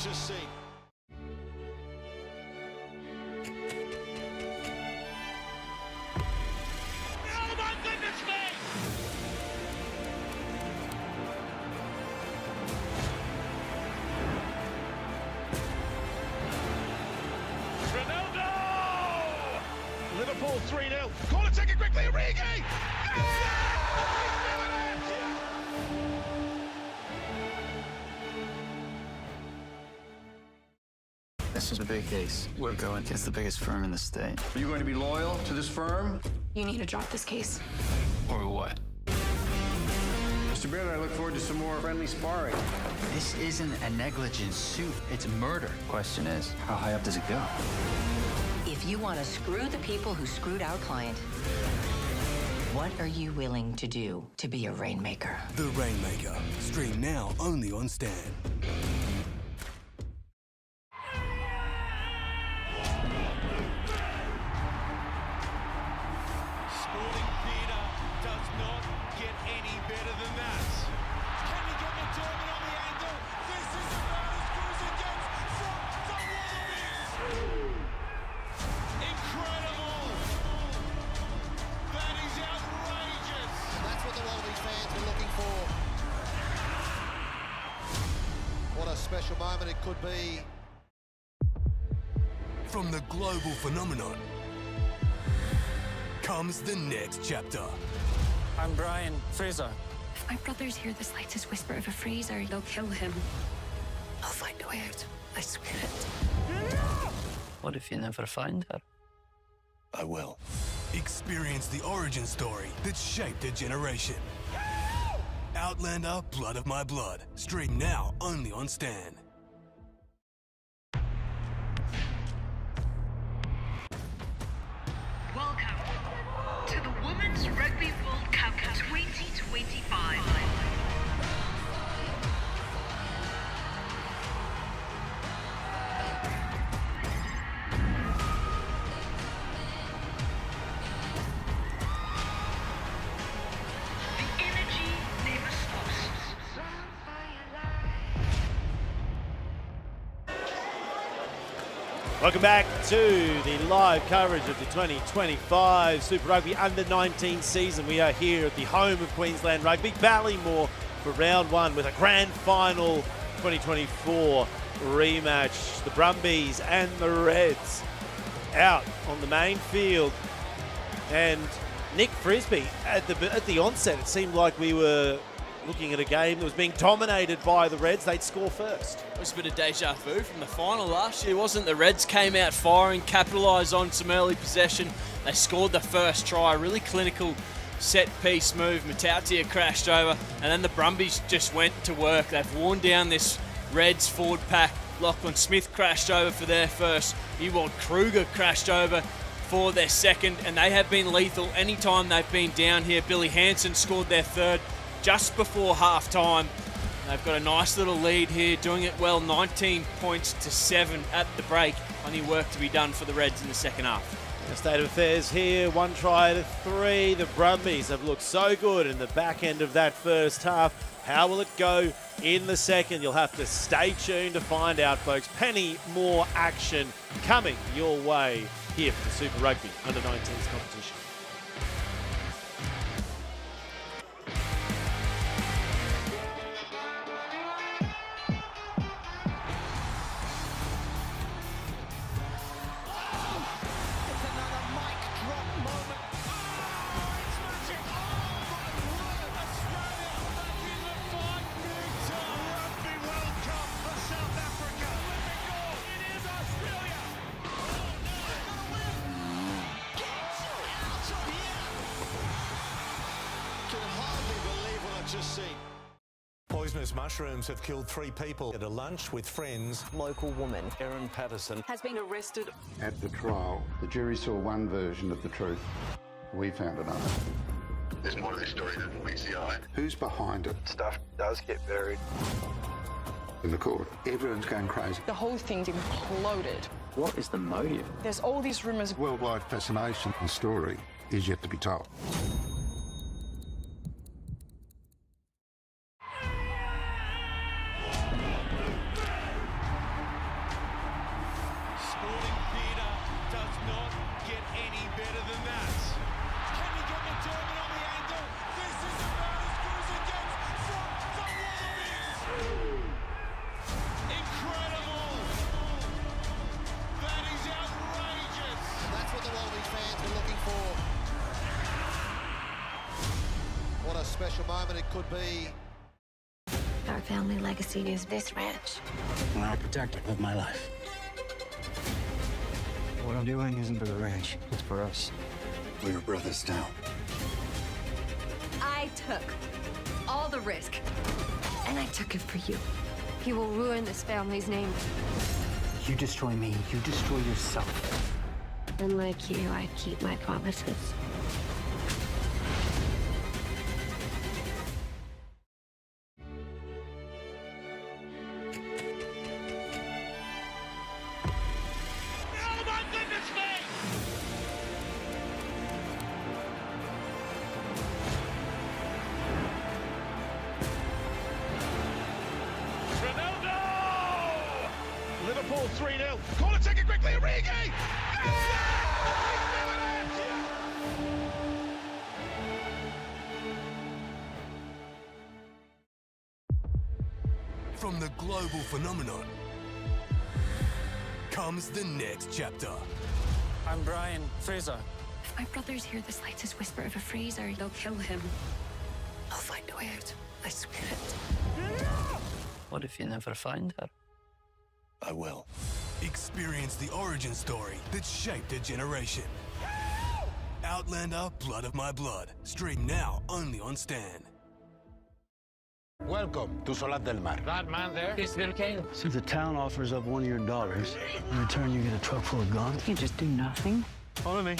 Just seen. Oh my goodness me! Ronaldo! Liverpool 3-0. Corner taken quickly, Origi! This is a big case. We're going against the biggest firm in the state. Are you going to be loyal to this firm? You need to drop this case. Or what? Mr. Baird, I look forward to some more friendly sparring. This isn't a negligence suit. It's murder. Question is, how high up does it go? If you want to screw the people who screwed our client, what are you willing to do to be a rainmaker? The Rainmaker. Stream now only on Stan. Special moment it could be. From the global phenomenon comes the next chapter. I'm Brian Fraser. If my brother's hear the slightest whisper of a Fraser, they'll kill him. I'll find a way out. I swear it. What if you never find her? I will. Experience the origin story that shaped a generation. Outlander, Blood of My Blood. Stream now only on Stan. Welcome to the Women's Rugby World Cup 2025. Welcome back to the live coverage of the 2025 Super Rugby Under-19 season. We are here at the home of Queensland Rugby, Ballymore, for round one with a grand final 2024 rematch. The Brumbies and the Reds out on the main field. And Nick Frisbee, at the onset, it seemed like we were looking at a game that was being dominated by the Reds. They'd score first. It was a bit of deja vu from the final last year, wasn't it? The Reds came out firing, capitalised on some early possession. They scored the first try, a really clinical set-piece move. Matautia crashed over, and then the Brumbies just went to work. They've worn down this Reds forward pack. Lachlan Smith crashed over for their first. Ewald Kruger crashed over for their second, and they have been lethal anytime they've been down here. Billy Hansen scored their third just before half-time. They've got a nice little lead here, doing it well, 19 points to 7 at the break. Only work to be done for the Reds in the second half. The state of affairs here, 1 try to 3. The Brumbies have looked so good in the back end of that first half. How will it go in the second? You'll have to stay tuned to find out, folks. Plenty more action coming your way here for the Super Rugby Under-19s competition. Poisonous mushrooms have killed 3 people at a lunch with friends. Local woman, Erin Patterson, has been arrested. At the trial, the jury saw one version of the truth. We found another. There's more to this story than meets the eye. Who's behind it? Stuff does get buried. In the court, everyone's going crazy. The whole thing's imploded. What is the motive? There's all these rumours. Worldwide fascination. The story is yet to be told. What a special moment it could be. Our family legacy is this ranch. I'm a protector of my life. What I'm doing isn't for the ranch, it's for us. We're brothers now. I took all the risk, and I took it for you. You will ruin this family's name. You destroy me, you destroy yourself. Unlike you, I keep my promises. Liverpool 3-0. Call it, take it quickly, Origi! From the global phenomenon comes the next chapter. I'm Brian Fraser. If my brothers hear the slightest whisper of a freezer, they'll kill him. I'll find a way out. I swear it. What if you never find her? I will. Experience the origin story that shaped a generation. Outlander, Blood of My Blood. Stream now only on Stan. Welcome to Solat del Mar. That man there is Bill Kane. So if the town offers up one of your daughters, in return you get a truck full of guns? You just do nothing. Follow me.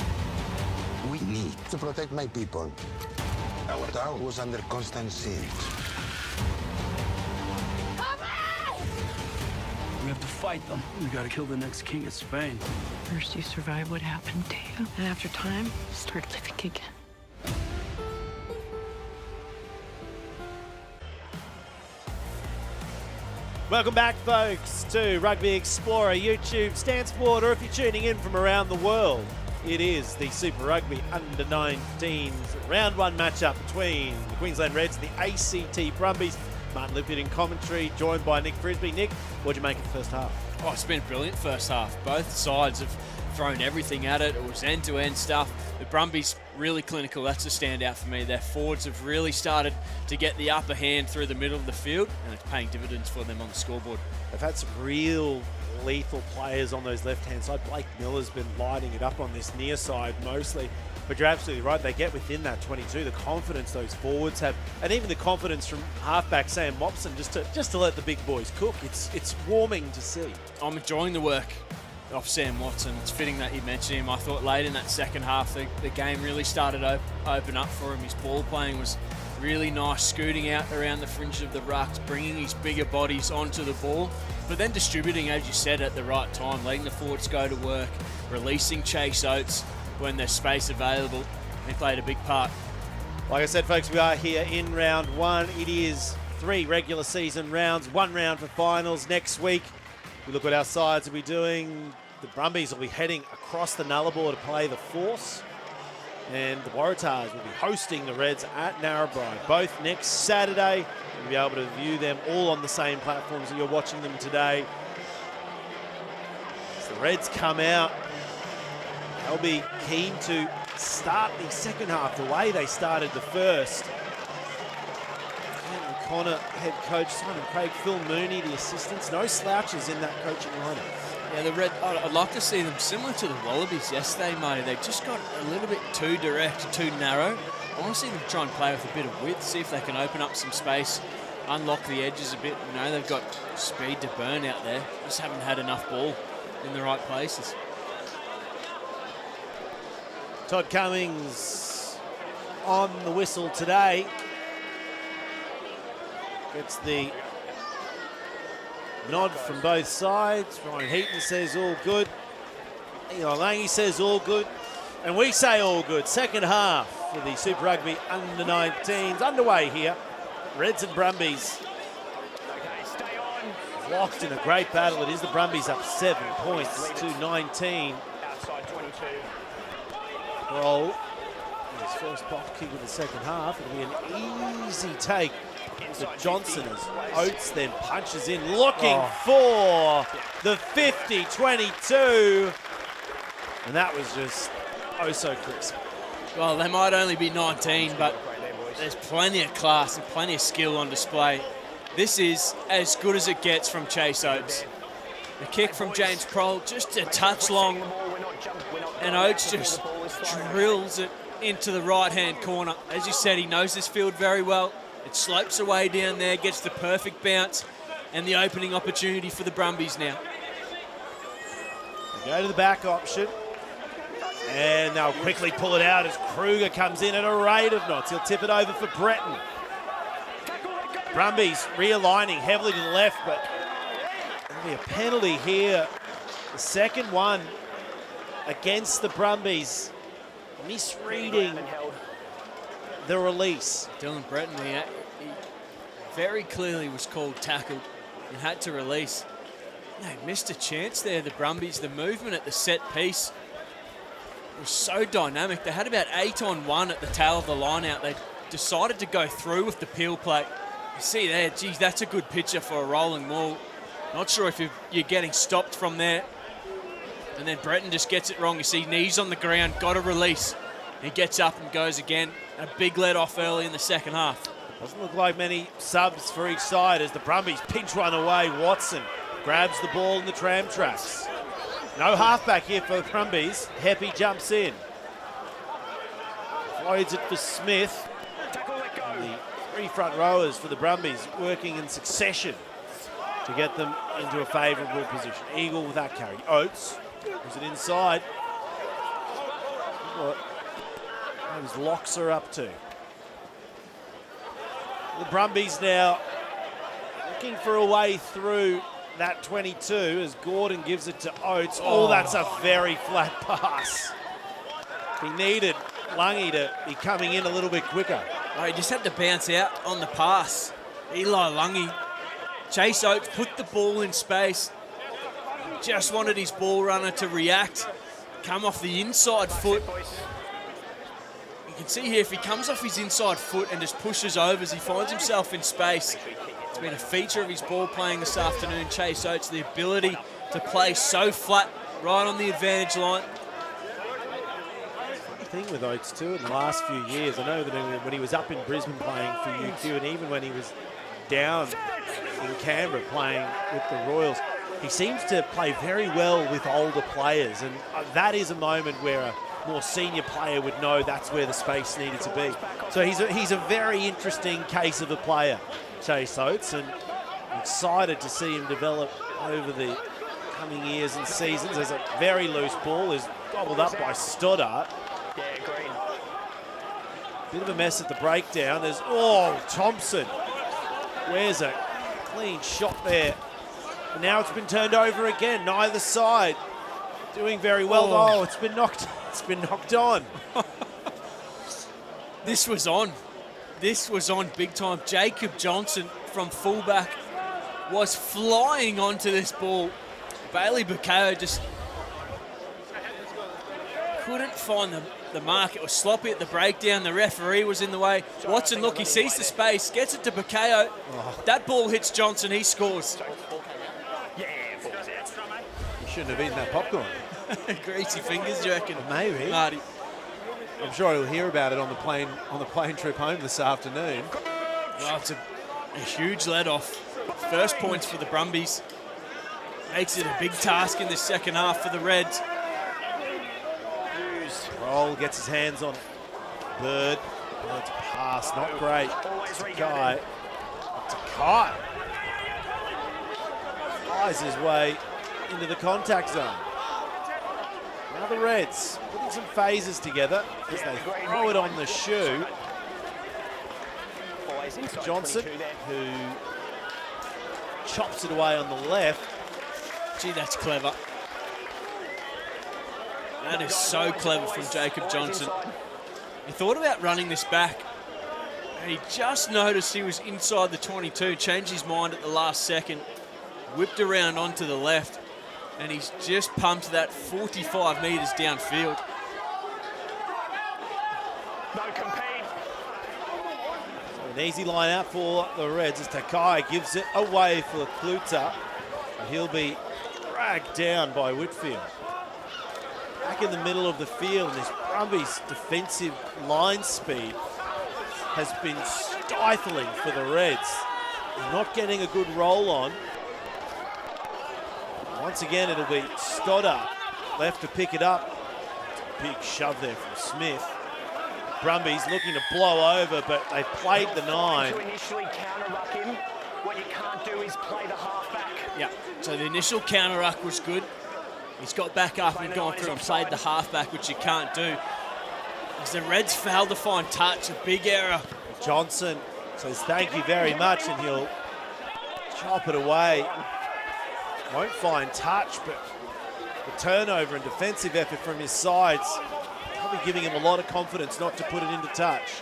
We need to protect my people. Our town was under constant siege. We have to fight them. We gotta kill the next king of Spain. First you survive what happened to you, and after time, you start living again. Welcome back, folks, to Rugby Explorer. YouTube stands for, or if you're tuning in from around the world, it is the Super Rugby Under-19s Round 1 matchup between the Queensland Reds and the ACT Brumbies. Martin Lippert in commentary, joined by Nick Frisby. Nick, what did you make of the first half? Oh, it's been a brilliant first half. Both sides have thrown everything at it. It was end-to-end stuff. The Brumbies really clinical. That's a standout for me. Their forwards have really started to get the upper hand through the middle of the field, and it's paying dividends for them on the scoreboard. They've had some real lethal players on those left-hand side. Blake Miller's been lighting it up on this near side mostly. But you're absolutely right. They get within that 22. The confidence those forwards have, and even the confidence from halfback Sam Mopson, just to let the big boys cook. It's warming to see. I'm enjoying the work of Sam Watson. It's fitting that you mentioned him. I thought late in that second half, the game really started to open up for him. His ball playing was really nice, scooting out around the fringe of the rucks, bringing his bigger bodies onto the ball, but then distributing, as you said, at the right time, letting the forwards go to work, releasing Chase Oates when there's space available. He played a big part. Like I said, folks, we are here in round 1. It is 3 regular season rounds, 1 round for finals. Next week, we look what our sides will be doing. The Brumbies will be heading across the Nullarbor to play the Force, and the Waratahs will be hosting the Reds at Narrabri, both next Saturday. You'll be able to view them all on the same platforms that you're watching them today. As the Reds come out, they'll be keen to start the second half the way they started the first. Clinton Connor, head coach, Simon Craig, Phil Mooney, the assistants. No slouches in that coaching lineup. Yeah, the Red, I'd like to see them similar to the Wallabies yesterday, Marty. They've just got a little bit too direct, too narrow. I want to see them try and play with a bit of width, see if they can open up some space, unlock the edges a bit. You know, they've got speed to burn out there. Just haven't had enough ball in the right places. Todd Cummings on the whistle today. Gets the nod from both sides. Ryan Heaton says all good. Eli Lange says all good. And we say all good. Second half for the Super Rugby Under-19s underway here. Reds and Brumbies locked in a great battle. It is the Brumbies up 7 points to 19. Outside 22. Roll. His first box kick of the second half. It'll be an easy take to Johnson as Oates then punches in, looking for the 50-22. And that was just oh so crisp. Well, they might only be 19, but there's plenty of class and plenty of skill on display. This is as good as it gets from Chase Oates. The kick from James Prohl, just a touch long, and Oates just drills it into the right-hand corner. As you said, he knows this field very well. It slopes away down there, gets the perfect bounce, and the opening opportunity for the Brumbies now. They go to the back option, and they'll quickly pull it out as Kruger comes in at a rate of knots. He'll tip it over for Breton. Brumbies realigning heavily to the left, but there'll be a penalty here. The second one against the Brumbies, misreading the release. Dylan Breton, he very clearly was called tackled and had to release. They missed a chance there, the Brumbies. The movement at the set piece was so dynamic. They had about 8-on-1 at the tail of the line out. They decided to go through with the peel plate. You see there, geez, that's a good picture for a rolling maul. Not sure if you're getting stopped from there. And then Breton just gets it wrong. You see knees on the ground, got to release. He gets up and goes again. A big let off early in the second half. Doesn't look like many subs for each side as the Brumbies pinch run away. Watson grabs the ball in the tram tracks. No halfback here for the Brumbies. Heppy jumps in. Floats it for Smith. And the 3 front rowers for the Brumbies working in succession to get them into a favourable position. Eagle with that carry. Oates moves it inside. What those locks are up to. The Brumbies now looking for a way through that 22 as Gordon gives it to Oates. Oh, that's a very flat pass. He needed Lungy to be coming in a little bit quicker. Oh, he just had to bounce out on the pass. Eli Lungy Chase Oates put the ball in space. Just wanted his ball runner to react, come off the inside foot. You can see here, if he comes off his inside foot and just pushes over as he finds himself in space. It's been a feature of his ball playing this afternoon, Chase Oates, the ability to play so flat right on the advantage line. The thing with Oates too in the last few years, I know that when he was up in Brisbane playing for UQ, and even when he was down in Canberra playing with the Royals, he seems to play very well with older players, and that is a moment where a more senior player would know that's where the space needed to be. So he's a very interesting case of a player, Chase Oates, and I'm excited to see him develop over the coming years and seasons. There's a very loose ball, is gobbled up by Stoddart. Yeah, green. Bit of a mess at the breakdown. There's, Thompson. Where's a clean shot there? And now it's been turned over again. Neither side doing very well. It's been knocked on. This was on. This was on big time. Jacob Johnson from fullback was flying onto this ball. Bailey Bukayo just couldn't find the mark. It was sloppy at the breakdown. The referee was in the way. Watson, look, he sees the space, gets it to Bukayo. That ball hits Johnson, he scores. Yeah, You shouldn't have eaten that popcorn. Greasy fingers, do you reckon? Maybe. Marty. I'm sure he'll hear about it on the plane trip home this afternoon. Well, it's a huge let-off. First points for the Brumbies. Makes it a big task in the second half for the Reds. Roll gets his hands on Bird. Bird's pass, not great. Takai. Flies his way into the contact zone. Now the Reds putting some phases together as they throw it on the shoe. Johnson, who chops it away on the left. Gee, that's clever. That is so clever from Jacob Johnson. He thought about running this back, and he just noticed he was inside the 22, changed his mind at the last second, whipped around onto the left, and he's just pumped that 45 metres downfield. No compete. So an easy line out for the Reds as Takai gives it away for Kluter. He'll be dragged down by Whitfield. Back in the middle of the field, and this Brumbies defensive line speed has been stifling for the Reds. They're not getting a good roll on. Once again, it'll be Stoddart left to pick it up. It's a big shove there from Smith. Brumbies looking to blow over, but they've played the 9. To initially counter-ruck him, what you can't do is play the half-back. Yeah, so the initial counter-ruck was good. He's got back up and gone through and played the halfback, which you can't do. As the Reds failed to find touch, a big error. Johnson says thank you very much, and he'll chop it away. Won't find touch, but the turnover and defensive effort from his sides probably giving him a lot of confidence not to put it into touch.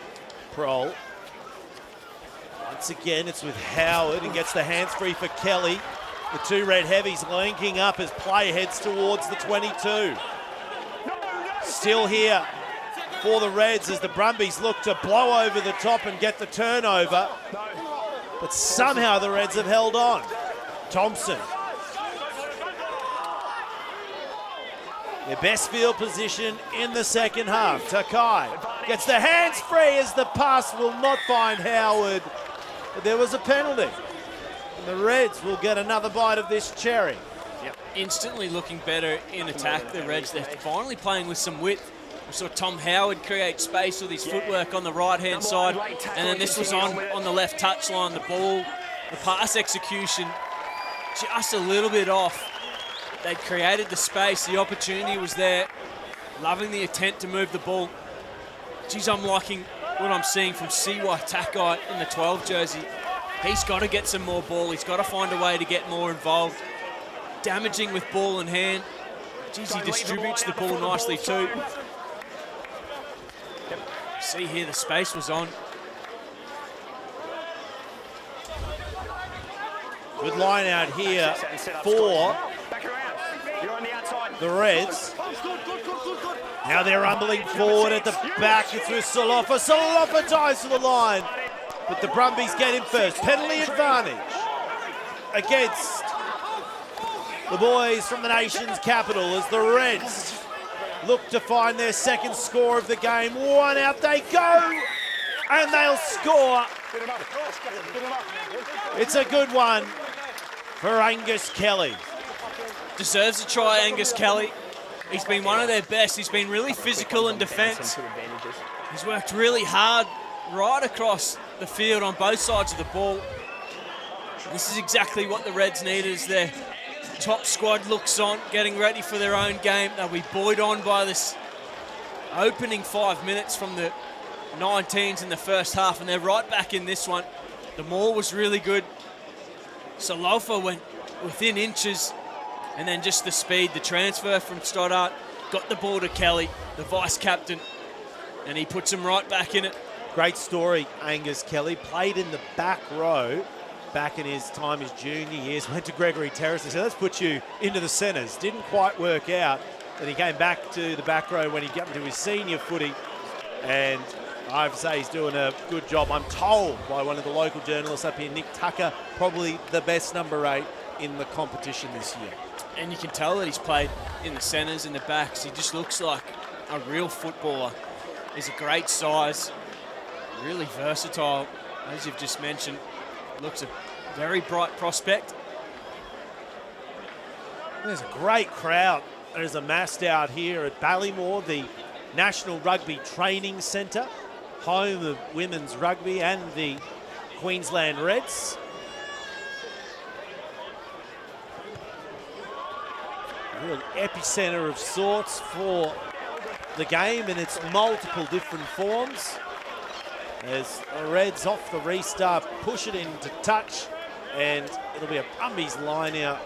Prohl. Once again, it's with Howard and gets the hands free for Kelly. The two red heavies linking up as play heads towards the 22. Still here for the Reds as the Brumbies look to blow over the top and get the turnover. But somehow the Reds have held on. Thompson. Their best field position in the second half. Takai gets the hands free as the pass will not find Howard. But there was a penalty. And the Reds will get another bite of this cherry. Yep. Instantly looking better in attack, the Reds. They're finally playing with some width. We saw Tom Howard create space with his footwork on the right-hand side. And then this was on the left touchline. The ball, the pass execution, just a little bit off. They created the space. The opportunity was there. Loving the intent to move the ball. Geez, I'm liking what I'm seeing from CY Takai in the 12 jersey. He's got to get some more ball. He's got to find a way to get more involved. Damaging with ball in hand. Geez, he distributes the ball nicely too. See here, the space was on. Good line out here for the Reds. Now they're rumbling forward at the back. It's with Salofa. Salofa dives to the line. But the Brumbies get him first. Penalty advantage against the boys from the nation's capital as the Reds look to find their second score of the game. One out they go, and they'll score. It's a good one for Angus Kelly. Deserves a try, Angus Kelly. He's been one of their best. He's been really physical in defence. He's worked really hard right across the field on both sides of the ball. This is exactly what the Reds need as their top squad looks on, getting ready for their own game. They'll be buoyed on by this opening 5 minutes from the 19s in the first half, and they're right back in this one. The maul was really good. Salofa went within inches, and then just the speed, the transfer from Stoddart, got the ball to Kelly, the vice-captain, and he puts him right back in it. Great story, Angus Kelly. Played in the back row back in his time, his junior years. Went to Gregory Terrace and said, let's put you into the centres. Didn't quite work out. Then he came back to the back row when he got into his senior footy. And I have to say he's doing a good job. I'm told by one of the local journalists up here, Nick Tucker, probably the best number 8 in the competition this year. And you can tell that he's played in the centres and the backs. He just looks like a real footballer. He's a great size, really versatile, as you've just mentioned. Looks a very bright prospect. There's a great crowd. There's amassed out here at Ballymore, the National Rugby Training Centre, home of women's rugby and the Queensland Reds. A real epicentre of sorts for the game in its multiple different forms. As the Reds off the restart push it into touch, and it'll be a Brumbies line out.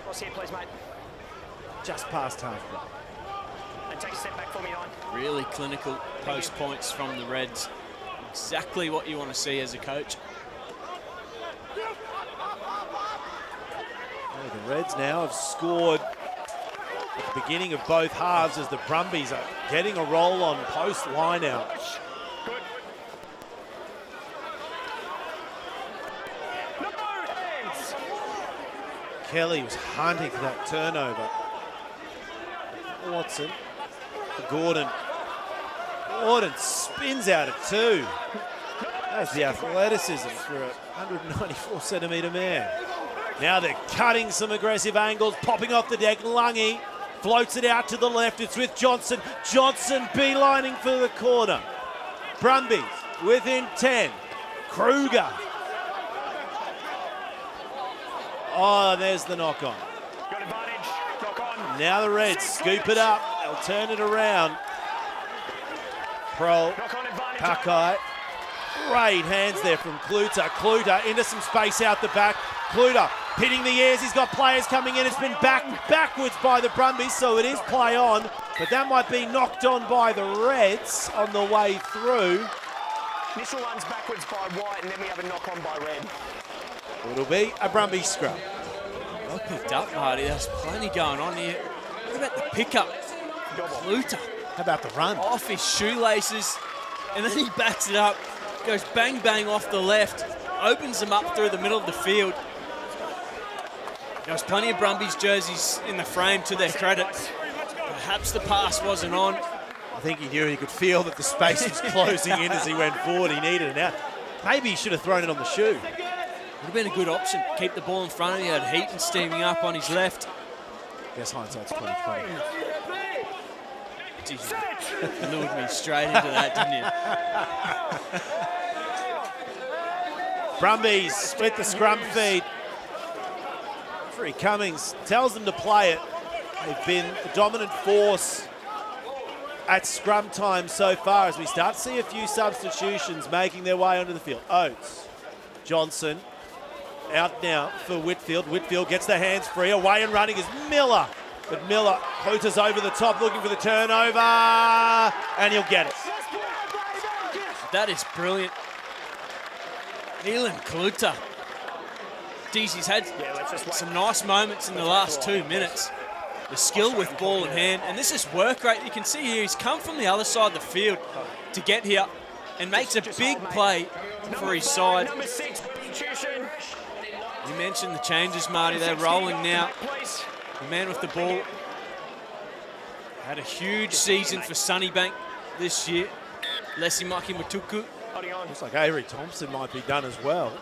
Cross here, please, mate. Just past halfway. And take a step back for me, Nine. Really clinical post points from the Reds. Exactly what you want to see as a coach. Well, the Reds now have scored at the beginning of both halves as the Brumbies are getting a roll on post line out. Kelly was hunting for that turnover. Watson for Gordon. Gordon spins out at 2. That's the athleticism for a 194 centimetre man. Now they're cutting some aggressive angles, popping off the deck. Lungy floats it out to the left. It's with Johnson. Johnson beelining for the corner. Brumbies within 10. Kruger. Oh, there's the knock on. Got advantage. Knock on. Now the Reds scoop it up. They'll turn it around. Pro Pakai. Great hands there from Kluter. Kluter into some space out the back. Kluter pitting the ears. He's got players coming in. It's been backwards by the Brumbies, so it is play on. But that might be knocked on by the Reds on the way through. Initial one's backwards by White, and then we have a knock on by Red. It'll be a Brumbies scrum. Well picked up, Marty. There's plenty going on here. What about the pickup? Kluter. How about the run? Off his shoelaces, and then he backs it up, goes bang, bang off the left, opens them up through the middle of the field. There's plenty of Brumbies jerseys in the frame to their credit. Perhaps the pass wasn't on. I think he knew he could feel that the space was closing in as he went forward. He needed it out. Maybe he should have thrown it on the shoe. Would have been a good option. Keep the ball in front of you. He had Heaton steaming up on his left. Guess hindsight's 2020. Jeez, you lured me straight into that, didn't you? Brumbies with the scrum feed. Free Cummings tells them to play it. They've been the dominant force at scrum time so far as we start to see a few substitutions making their way onto the field. Oates, Johnson, out now for Whitfield. Whitfield gets the hands free. Away and running is Miller. But Miller hooters over the top looking for the turnover, and he'll get it. That is brilliant. Elan Kluter Deezy's had some nice moments in the last 2 minutes. The skill with ball in hand, and this is work rate. You can see here he's come from the other side of the field to get here and makes a big play for his side. You mentioned the changes, Marty. They're rolling now. The man with the ball had a huge season for Sunnybank this year. Lesimaki Matuku. Looks like Avery Thompson might be done as well.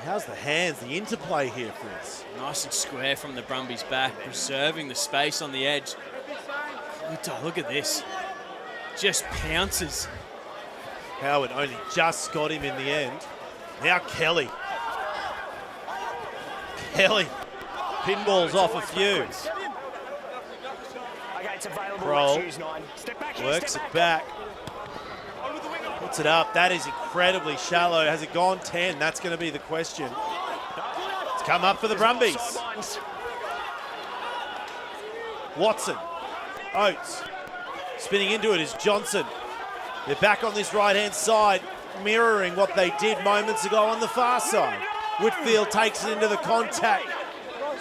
How's the hands, the interplay here, Chris? Nice and square from the Brumbies back, preserving the space on the edge. Look at this. Just pounces. Howard only just got him in the end. Now Kelly. Kelly pinballs off a few. Kroll works it back. Puts it up. That is incredibly shallow. Has it gone 10? That's going to be the question. It's come up for the Brumbies. Watson. Oates. Spinning into it is Johnson. They're back on this right-hand side, mirroring what they did moments ago on the far side. Whitfield takes it into the contact.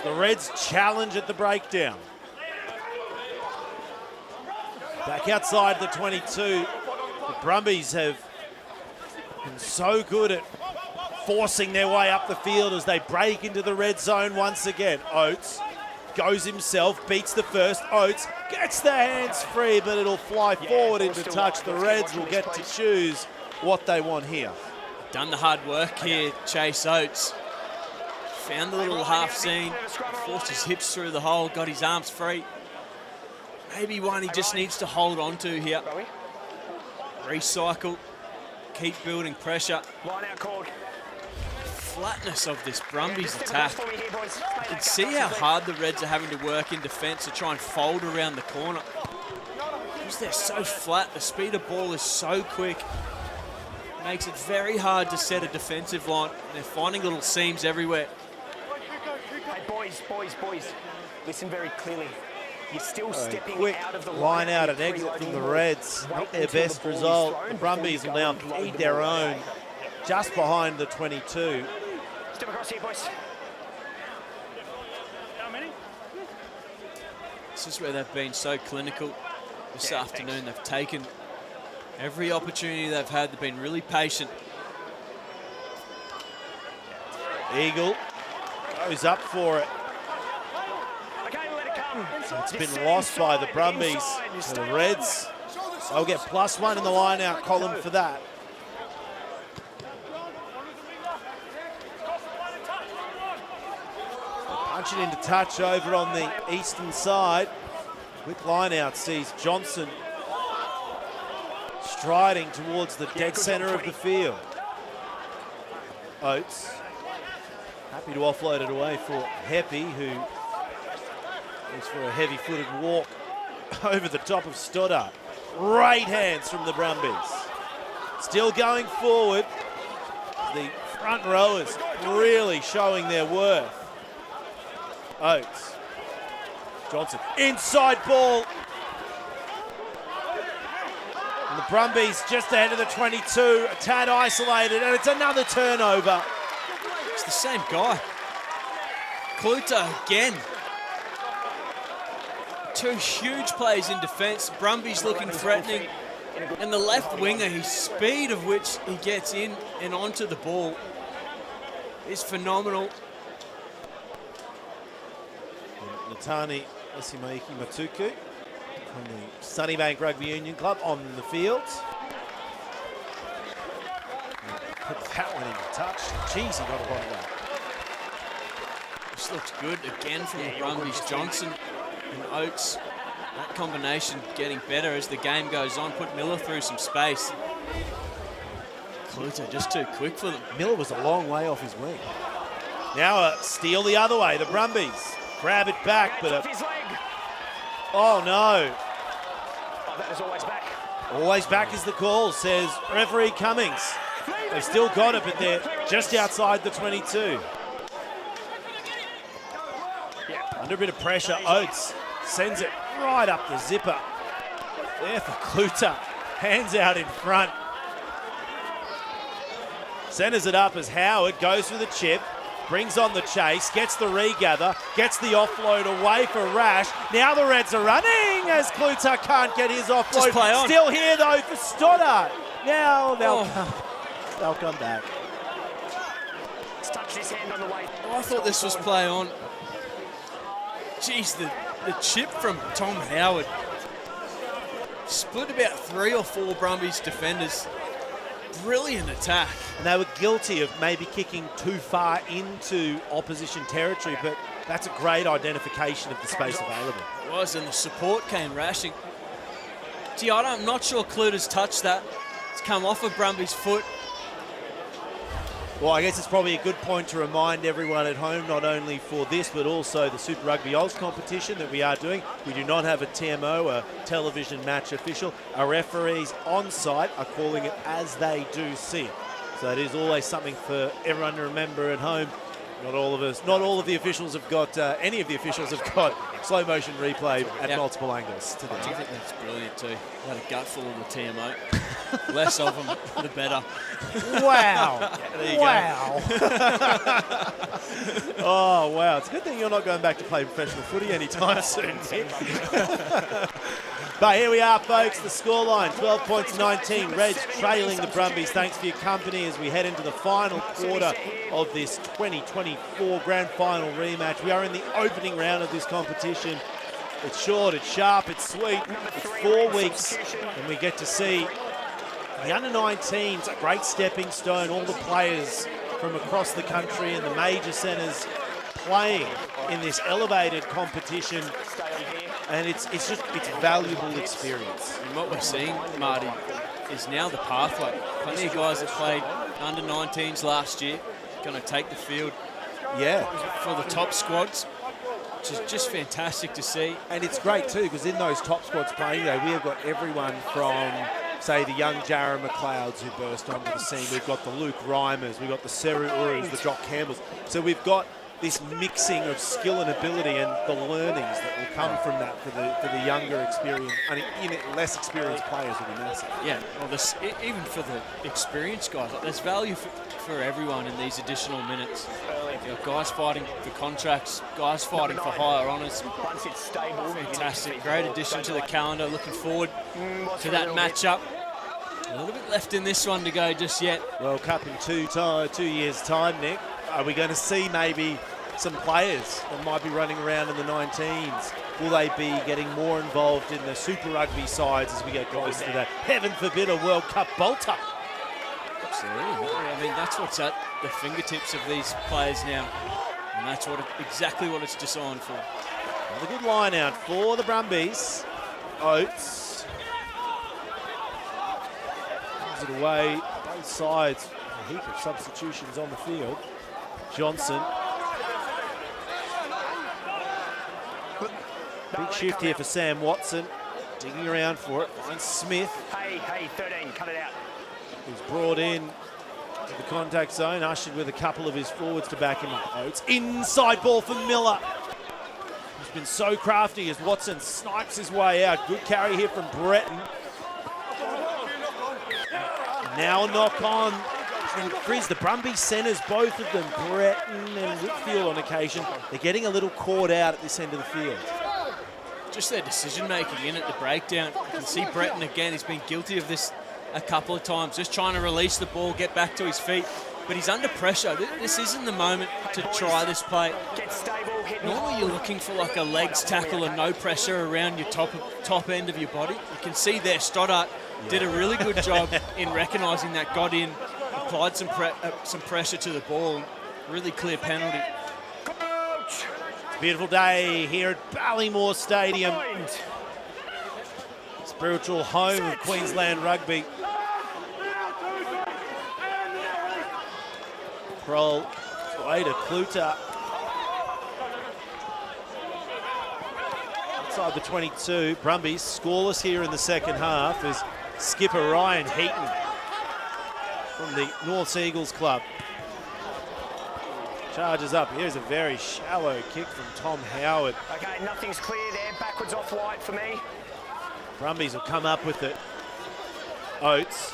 The Reds challenge at the breakdown. Back outside the 22. The Brumbies have been so good at forcing their way up the field as they break into the red zone once again. Oates goes himself, beats the first. Oates gets the hands free, but it'll fly forward into touch. The Reds will get to choose what they want here. Done the hard work here, Chase Oates. Found the little half seam, forced his hips through the hole, got his arms free. Maybe one he just needs to hold on to here. Recycle, keep building pressure. Line out called. Flatness of this Brumbies attack. You can see how hard the Reds are having to work in defence to try and fold around the corner. Because they're so flat, the speed of ball is so quick. Makes it very hard to set a defensive line. They're finding little seams everywhere. Hey, boys. Listen very clearly. You're still stepping quick out of the line out and exit from the Reds. Not their best result. The Brumbies will now feed their own just behind the 22. Step across here, boys. This is where they've been so clinical this afternoon. They've taken every opportunity they've had. They've been really patient. Eagle goes up for it. It's been lost by the Brumbies. So the Reds, they'll get +1 in the line-out column for that. Punching into touch over on the eastern side. Quick line-out sees Johnson striding towards the dead centre of the field. Oates happy to offload it away for Heppy, who is for a heavy-footed walk over the top of Stoddart. Great hands from the Brumbies. Still going forward. The front rowers really showing their worth. Oates. Johnson. Inside ball. And the Brumbies just ahead of the 22. A tad isolated, and it's another turnover. It's the same guy. Kluter again. Two huge plays in defence. Brumbies looking threatening. And the left winger, his speed of which he gets in and onto the ball is phenomenal. Natani Esimaiki Matuku from the Sunnybank Rugby Union Club on the field. Put that one into touch. Jeez, he got a lot of that. This looks good again from the Brumbies. Johnson and Oates. That combination getting better as the game goes on. Put Miller through some space. Kluter just too quick for them. Miller was a long way off his wing. Now a steal the other way. The Brumbies grab it back, but oh no. Oh, that is always back. Always back is the call, says referee Cummings. They've still got it, but they're just outside the 22. Under a bit of pressure, Oates sends it right up the zipper. There for Kluter. Hands out in front. Centres it up as Howard goes for the chip, brings on the chase, gets the regather, gets the offload away for Rash. Now the Reds are running as Kluter can't get his offload. Just play on. Still here though for Stoddart. Now they'll come back. Let's touch his hand on the way. I thought this was play on. Jeez, the chip from Tom Howard split about 3 or 4 Brumbies defenders. Brilliant attack. And they were guilty of maybe kicking too far into opposition territory, but that's a great identification of the space available. It was, and the support came rashing. Gee, I'm not sure Kluter's touched that. It's come off of Brumby's foot. Well, I guess it's probably a good point to remind everyone at home, not only for this, but also the Super Rugby Oz competition that we are doing. We do not have a TMO, a television match official. Our referees on site are calling it as they do see it. So it is always something for everyone to remember at home. Not all of the officials have got, any of the officials have got slow motion replay at multiple angles to them. I think that's brilliant too. Had a gutful of the TMO. Less of them, the better. Wow. There you wow. Oh, wow. It's a good thing you're not going back to play professional footy anytime soon, Nick. But here we are, folks. The scoreline, 12 points, 19. Reds trailing the Brumbies. Thanks for your company as we head into the final quarter of this 2024 Grand Final rematch. We are in the opening round of this competition. It's short, it's sharp, it's sweet. It's 4 weeks, and we get to see the under-19s, a great stepping stone, all the players from across the country and the major centres playing in this elevated competition. And it's valuable experience. And what we're seeing, Marty, is now the pathway. Plenty of guys that played under-19s last year going to take the field for the top squads, which is just fantastic to see. And it's great too, because in those top squads playing there, we have got everyone from, say, the young Jarrah McLeods who burst onto the scene. We've got the Luke Reimers, we've got the Seru Urus, the Jock Campbells. So we've got this mixing of skill and ability and the learnings that will come from that for the younger experience, less experienced players will be massive. Yeah, well, even for the experienced guys, there's value for everyone in these additional minutes. You know, guys fighting for contracts, guys fighting for higher honours. Once it's stable, fantastic, great addition to the calendar. Looking forward to that matchup. A little bit left in this one to go just yet. World Cup in 2 years' time, Nick. Are we going to see maybe some players that might be running around in the 19s? Will they be getting more involved in the Super Rugby sides as we get closer to that? Heaven forbid a World Cup bolter. Absolutely. I mean, that's what's at the fingertips of these players now. And that's exactly what it's designed for. Another good line out for the Brumbies. Oates. Gives it away. Both sides. A heap of substitutions on the field. Johnson. Big shift here for Sam Watson. Digging around for it. Finds Smith. Hey, 13, cut it out. Who's brought in to the contact zone. Ushered with a couple of his forwards to back him up. Oates. Inside ball for Miller. He's been so crafty as Watson snipes his way out. Good carry here from Breton. Now a knock on. And Frizz, the Brumbies centres, both of them, Breton and Whitfield on occasion, they're getting a little caught out at this end of the field. Just their decision-making in at the breakdown. You can see Breton again, he's been guilty of this a couple of times, just trying to release the ball, get back to his feet. But he's under pressure. This isn't the moment to try this play. Normally you're looking for like a legs tackle and no pressure around your top end of your body. You can see there Stoddart did a really good job in recognising that, got in, applied some pressure to the ball. Really clear penalty. It's a beautiful day here at Ballymore Stadium. Spiritual home of Queensland Rugby. Kroll, way to Kluter. Outside the 22, Brumbies scoreless here in the second half as skipper Ryan Heaton from the North Eagles club charges up. Here's a very shallow kick from Tom Howard. Okay, nothing's clear there. Backwards off white for me. Brumbies will come up with it. Oates.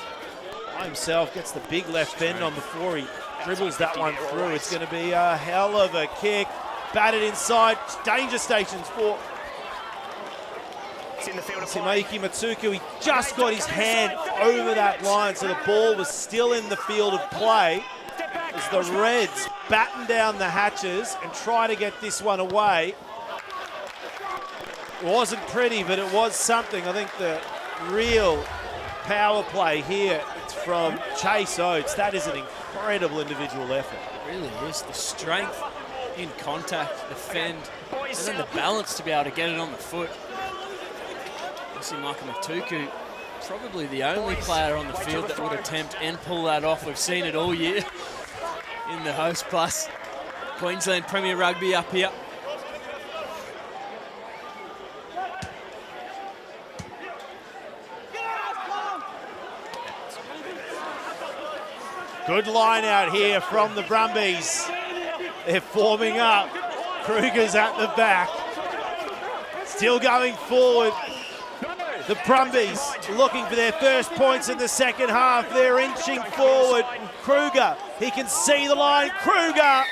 by himself, gets the big left bend on before he dribbles that one through. It's going to be a hell of a kick. Batted inside, danger stations for Maiki Matuku. He just got his hand over that line, so the ball was still in the field of play as the Reds batten down the hatches and try to get this one away. It wasn't pretty, but it was something. I think the real power play here, it's from Chase Oates. That is an incredible individual effort. It really is. The strength in contact, defend, and then the balance to be able to get it on the foot. I see Michael Matuku, probably the only player on the field that would attempt and pull that off. We've seen it all year in the Host Plus. Queensland Premier Rugby up here. Good line out here from the Brumbies. They're forming up. Kruger's at the back. Still going forward. The Brumbies looking for their first points in the second half. They're inching forward. Kruger, he can see the line. Kruger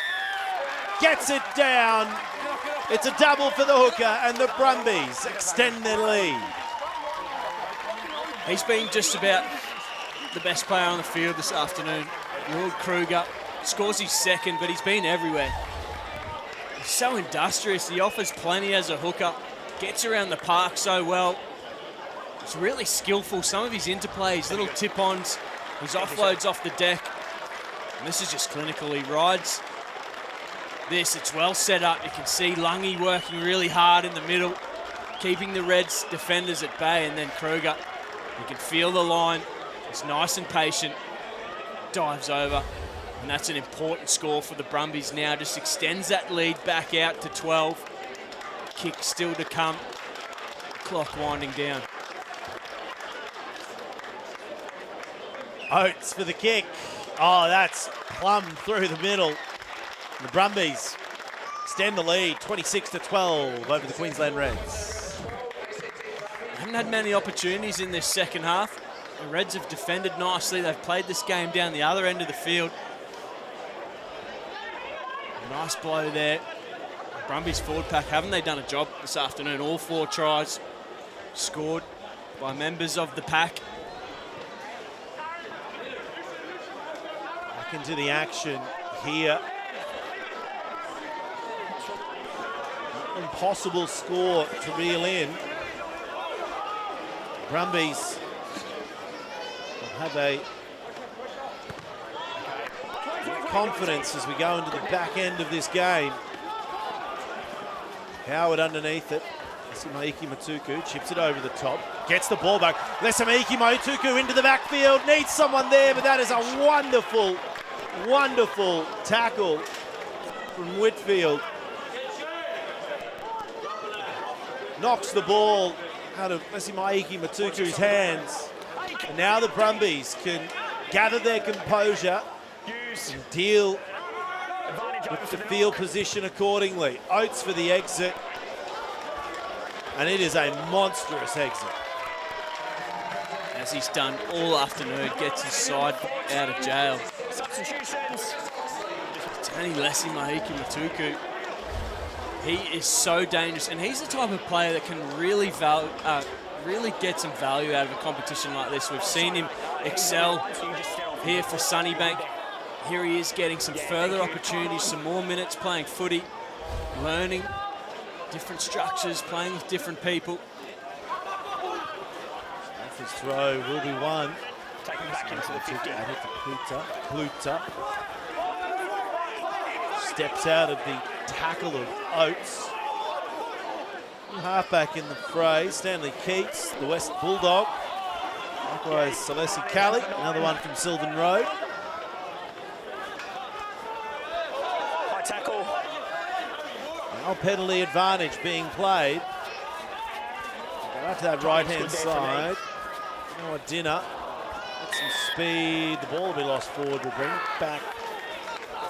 gets it down. It's a double for the hooker, and the Brumbies extend their lead. He's been just about the best player on the field this afternoon. Will Kruger scores his second, but he's been everywhere. He's so industrious. He offers plenty as a hooker. Gets around the park so well. He's really skillful. Some of his interplays, little tip-ons, his offloads off the deck. And this is just clinical. He rides this. It's well set up. You can see Lungy working really hard in the middle, keeping the Reds defenders at bay. And then Kruger, you can feel the line. He's nice and patient. Dives over. And that's an important score for the Brumbies now. Just extends that lead back out to 12. Kick still to come. Clock winding down. Oates for the kick. Oh, that's plumb through the middle. The Brumbies extend the lead, 26-12 over the Queensland Reds. Haven't had many opportunities in this second half. The Reds have defended nicely. They've played this game down the other end of the field. Nice blow there. The Brumbies forward pack, haven't they done a job this afternoon? All 4 tries scored by members of the pack. Back into the action here. Impossible score to reel in. Brumbies have a confidence as we go into the back end of this game. Howard underneath it. Maiki Matuku chips it over the top. Gets the ball back. Maiki Matuku into the backfield. Needs someone there, but that is a wonderful, wonderful tackle from Whitfield. Knocks the ball out of Maiki Matuku's hands. And now the Brumbies can gather their composure and deal with the field position accordingly. Oates for the exit. And it is a monstrous exit. As he's done all afternoon, gets his side out of jail. Substitutions. Tony Maiki Matuku. He is so dangerous, and he's the type of player that can really get some value out of a competition like this. We've seen him excel here for Sunnybank. Here he is getting some further opportunities, some more minutes playing footy, learning different structures, playing with different people. His throw will be one. Take him back into the 50. Pluta. Steps out of the tackle of Oates. Halfback in the fray, Stanley Keats, the West Bulldog. Likewise, Salesi Kelly, another one from Sylvan Road. High tackle. Now penalty advantage being played. Go out to that right-hand side. Now a dinner. Get some speed. The ball will be lost forward. We'll bring it back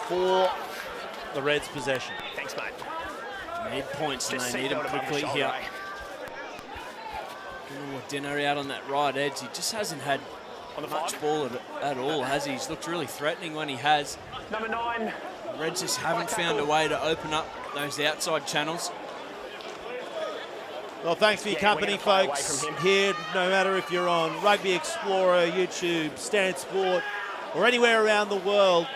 for the Reds' possession. Thanks, mate. Need points and they need them quickly here. Dinner out on that right edge. He just hasn't had much ball at all, has he? He's looked really threatening when he has. Number 9. Reds just haven't found a way to open up those outside channels. Well, thanks for your company, folks. Here, no matter if you're on Rugby Explorer, YouTube, Stan Sport, or anywhere around the world,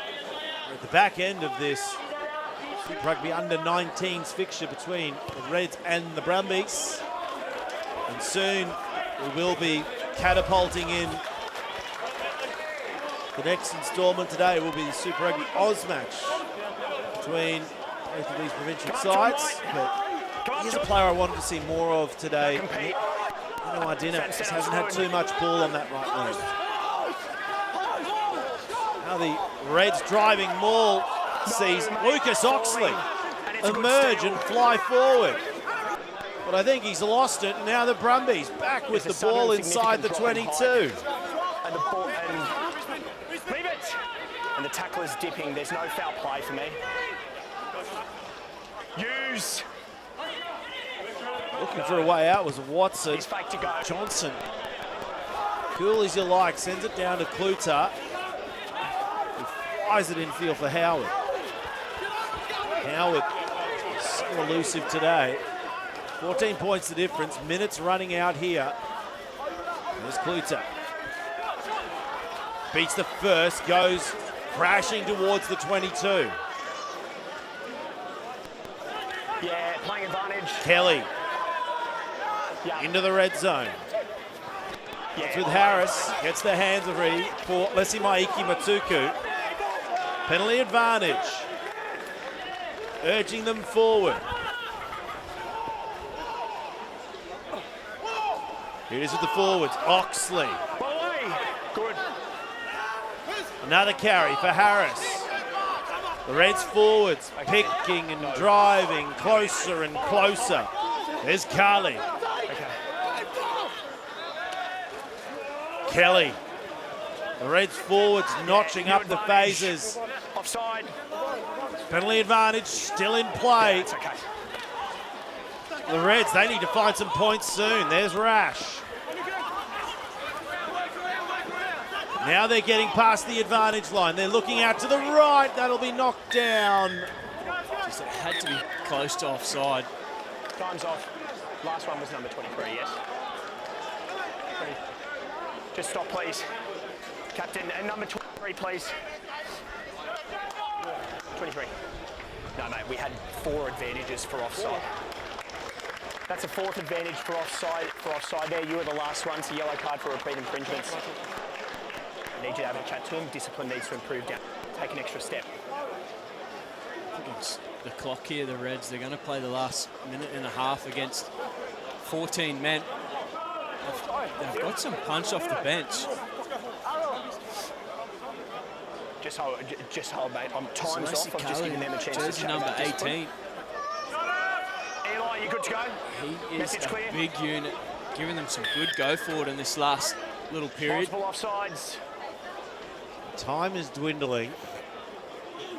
we're at the back end of this Super Rugby under-19s fixture between the Reds and the Brumbies. And soon we will be catapulting in. The next instalment today will be the Super Rugby Oz match between both of these provincial sides. But here's a player I wanted to see more of today. No idea, just hasn't had too much ball on that right wing. Now the Reds driving maul sees Lucas Oxley emerge and fly forward. But I think he's lost it. Now the Brumbies back with the ball inside the 22. And the ball, leave it! And the tackler's dipping. There's no foul play for me. Use. Looking for a way out was Watson. He's fake to go. Johnson. Cool as you like. Sends it down to Kluter. He flies it infield for Howard. Howard so elusive today. 14 points the difference. Minutes running out here. There's Kluter. Beats the first. Goes crashing towards the 22. Yeah, playing advantage. Kelly. Yeah. Into the red zone. It's with Harris. Gets the hands free for Lesi Maiki Matuku. Penalty advantage. Urging them forward. Here it is with the forwards. Oxley. Good. Another carry for Harris. The Reds forwards picking and driving closer and closer. There's Carly. Kelly. The Reds forwards notching up the phases. Offside. Penalty advantage still in play. The Reds, they need to find some points soon. There's Rash. Now they're getting past the advantage line. They're looking out to the right. That'll be knocked down. Just it had to be close to offside. Time's off. Last one was number 23, yes? Just stop, please. Captain, and number 23, please. 23. No, mate, we had 4 advantages for offside. That's a 4th advantage for offside there. You were the last one, so yellow card for repeat infringements. I need you to have a chat to him. Discipline needs to improve down. Take an extra step. I think it's the clock here, the Reds. They're going to play the last minute and a half against 14 men. They've got some punch off the bench. Just hold, mate. Time's off. I'm just giving them a chance to jersey number 18. Eli, you good to go? He is a big unit, giving them some good go forward in this last little period. Multiple offsides. Time is dwindling.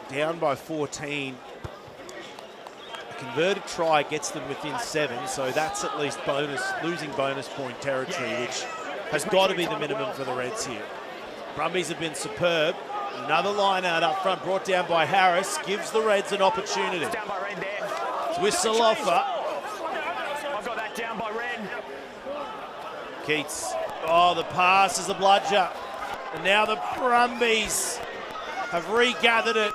Down by 14. A converted try gets them within 7, so that's at least losing bonus point territory, which has got to be the minimum for the Reds here. Brumbies have been superb. Another line out up front, brought down by Harris, gives the Reds an opportunity. Down by Red there. It's with Salofa. I've got that down by Red. Keats. Oh, the pass is a bludger. And now the Brumbies have regathered it.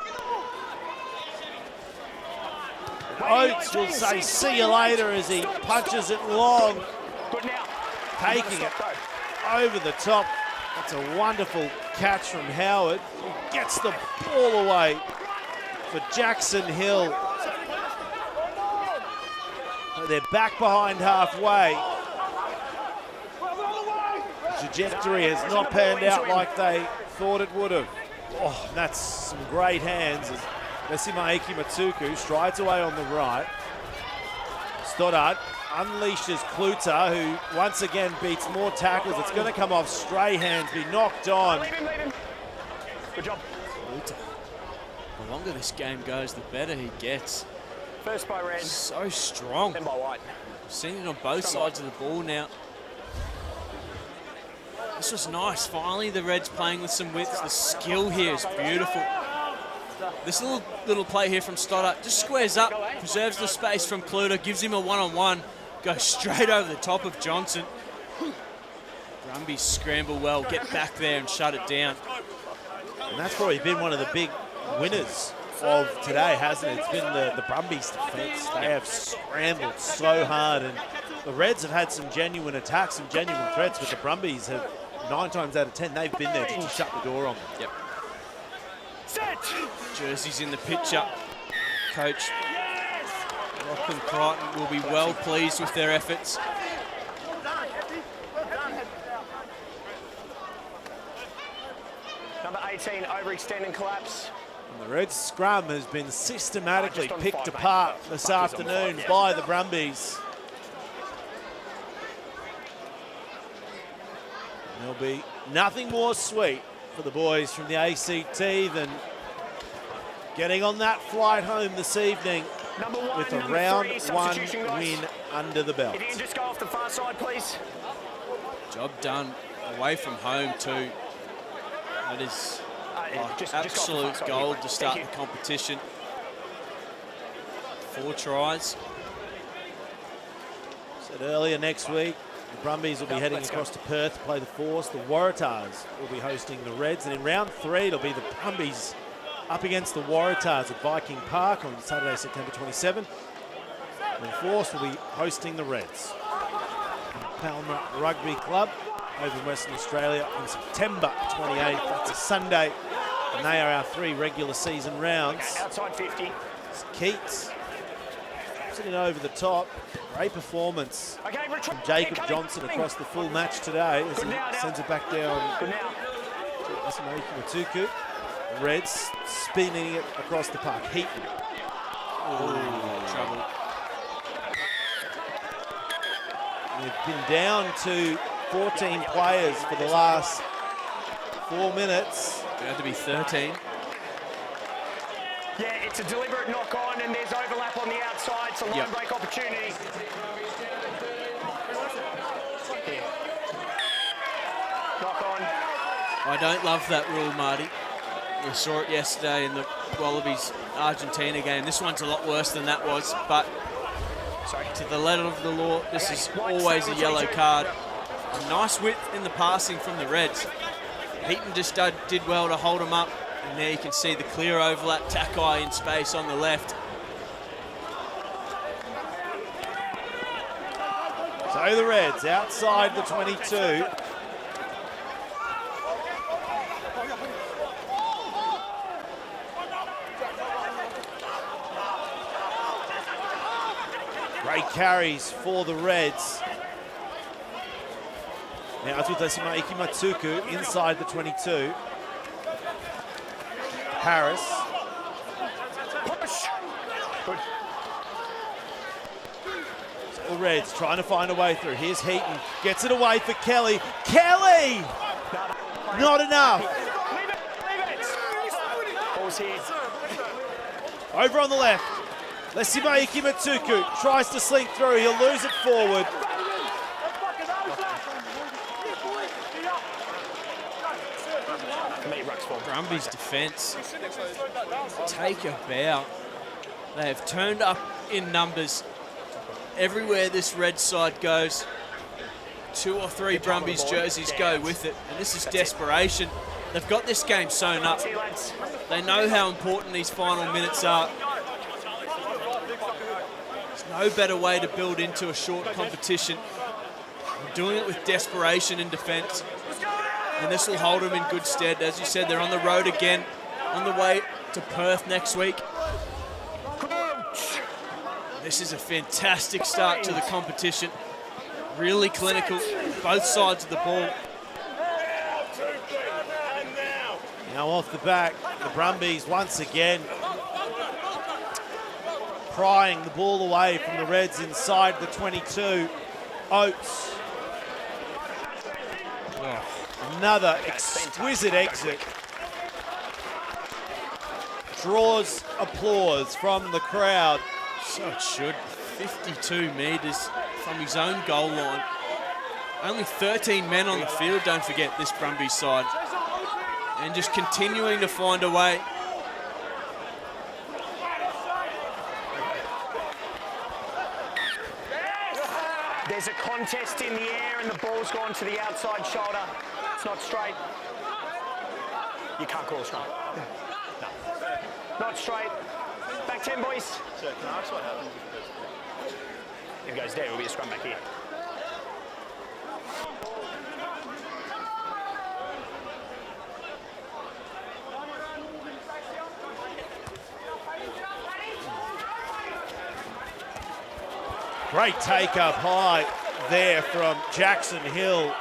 Oates will say see you later as he punches it long. Good now. Taking it over the top. That's a wonderful catch from Howard. He gets the ball away for Jackson Hill. They're back behind halfway. The trajectory has not panned out like they thought it would have. Oh, that's some great hands as Lesimaeki Matuku strides away on the right. Stoddart unleashes Kluter, who once again beats more tackles. It's going to come off stray hands, be knocked on. Leave him. Good job. Kluter. The longer this game goes, the better he gets. First by Red. So strong. Then by White. Seen it on both sides of the ball now. This was nice. Finally, the Reds playing with some width. The skill here is beautiful. This little play here from Stoddart just squares up, preserves the space from Kluter, gives him a one-on-one, goes straight over the top of Johnson. Brumbies scramble well, get back there and shut it down. And that's probably been one of the big winners of today, hasn't it? It's been the Brumbies defence. They have scrambled so hard, and the Reds have had some genuine attacks, some genuine threats, but the Brumbies have, 9 times out of 10, they've been there just to shut the door on them. Yep. Jerseys in the picture. Coach Lachlan Crichton will be well pleased with their efforts. Number 18, overextend and collapse. And the Reds scrum has been systematically picked apart this afternoon by the Brumbies. And there'll be nothing more sweet for the boys from the ACT than getting on that flight home this evening with a round 1 win under the belt. If you can just go off the far side, please. Job done away from home too. That is absolute gold to start the competition. 4 tries. Said earlier, next week, the Brumbies will be heading across to Perth to play the Force. The Waratahs will be hosting the Reds. And in round 3, it'll be the Brumbies up against the Waratahs at Viking Park on Saturday, September 27. And the Force will be hosting the Reds. Palmer Rugby Club over in Western Australia on September 28th. That's a Sunday. And they are our 3 regular season rounds. Okay, outside 50. It's Keats sitting over the top. Great performance from Jacob Johnson across the full match today as he sends it back down to Asamoah Matuku. Reds spinning it across the park. Heaton. Trouble. We've been down to 14 players for the last 4 minutes. It had to be 13. Yeah, it's a deliberate knock on and there's overlap on the outside. It's a line break opportunity. Here. Knock on. I don't love that rule, Marty. We saw it yesterday in the Wallabies Argentina game. This one's a lot worse than that was, but to the letter of the law, this is always a yellow card. A nice width in the passing from the Reds. Heaton just did well to hold him up, and there you can see the clear overlap. Takai in space on the left. So the Reds outside the 22. Great carries for the Reds. Now Asamoah Matuku inside the 22. Harris. Good. So the Reds trying to find a way through. Here's Heaton. Gets it away for Kelly. Kelly! Not enough. Leave it. Ball's here. Over on the left. Asamoah Matuku tries to slink through. He'll lose it forward. Brumbies defence take a bow. They have turned up in numbers everywhere this Red side goes. 2 or 3 Brumbies jerseys go with it, and this is desperation. They've got this game sewn up. They know how important these final minutes are. There's no better way to build into a short competition. They're doing it with desperation in defence, and this will hold them in good stead. As you said, they're on the road again, on the way to Perth next week. This is a fantastic start to the competition. Really clinical, both sides of the ball. Now off the back, the Brumbies once again prying the ball away from the Reds inside the 22. Oates. Another exquisite exit. Draws applause from the crowd. So it should. 52 metres from his own goal line. Only 13 men on the field, don't forget, this Brumbies side. And just continuing to find a way. There's a contest in the air and the ball's gone to the outside shoulder. It's not straight. You can't call it straight. No. Not straight. Back 10, boys. Sir, can I ask what happens if it goes there? It will be a scrum back here. Great take up high there from Jackson Hill.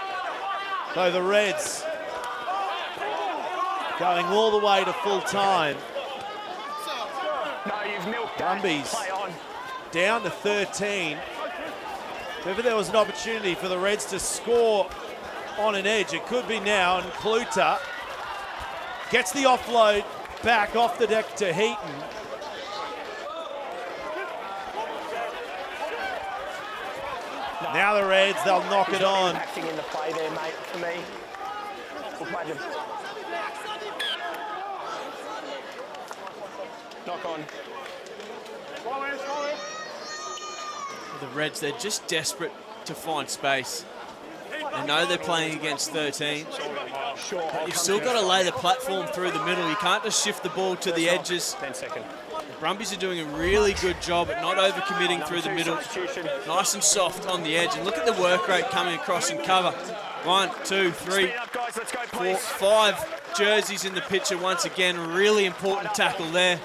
Though the Reds going all the way to full time. No, you've milked Brumbies down to 13. If there was an opportunity for the Reds to score on an edge, it could be now. And Kluter gets the offload back off the deck to Heaton. Now the Reds, they'll knock it on. Acting in the play there, mate, for me. We'll play them. Knock on. The Reds, they're just desperate to find space. They know they're playing against 13. But you've still got to lay the platform through the middle. You can't just shift the ball to the edges. 10 seconds. The Brumbies are doing a really good job at not overcommitting through the middle. Nice and soft on the edge. And look at the work rate coming across in cover. 1, 2, 3, 4, 5 jerseys in the picture once again. Really important tackle there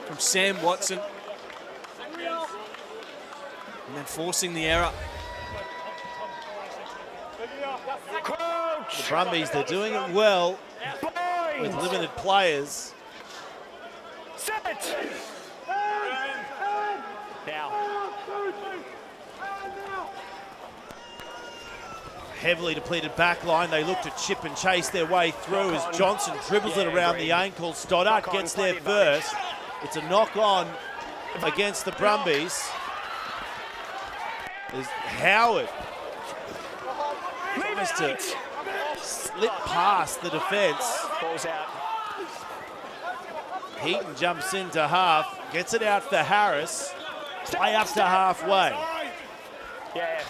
from Sam Watson. And then forcing the error. The Brumbies, they're doing it well with limited players. Set! Now. Heavily depleted back line. They look to chip and chase their way through as Johnson dribbles it around the ankle. Stoddart gets there first. It's a knock on against the Brumbies. There's Howard. Tries to slip past the defence. Ball's out. Heaton jumps into half, gets it out for Harris. Play up to halfway. Yeah.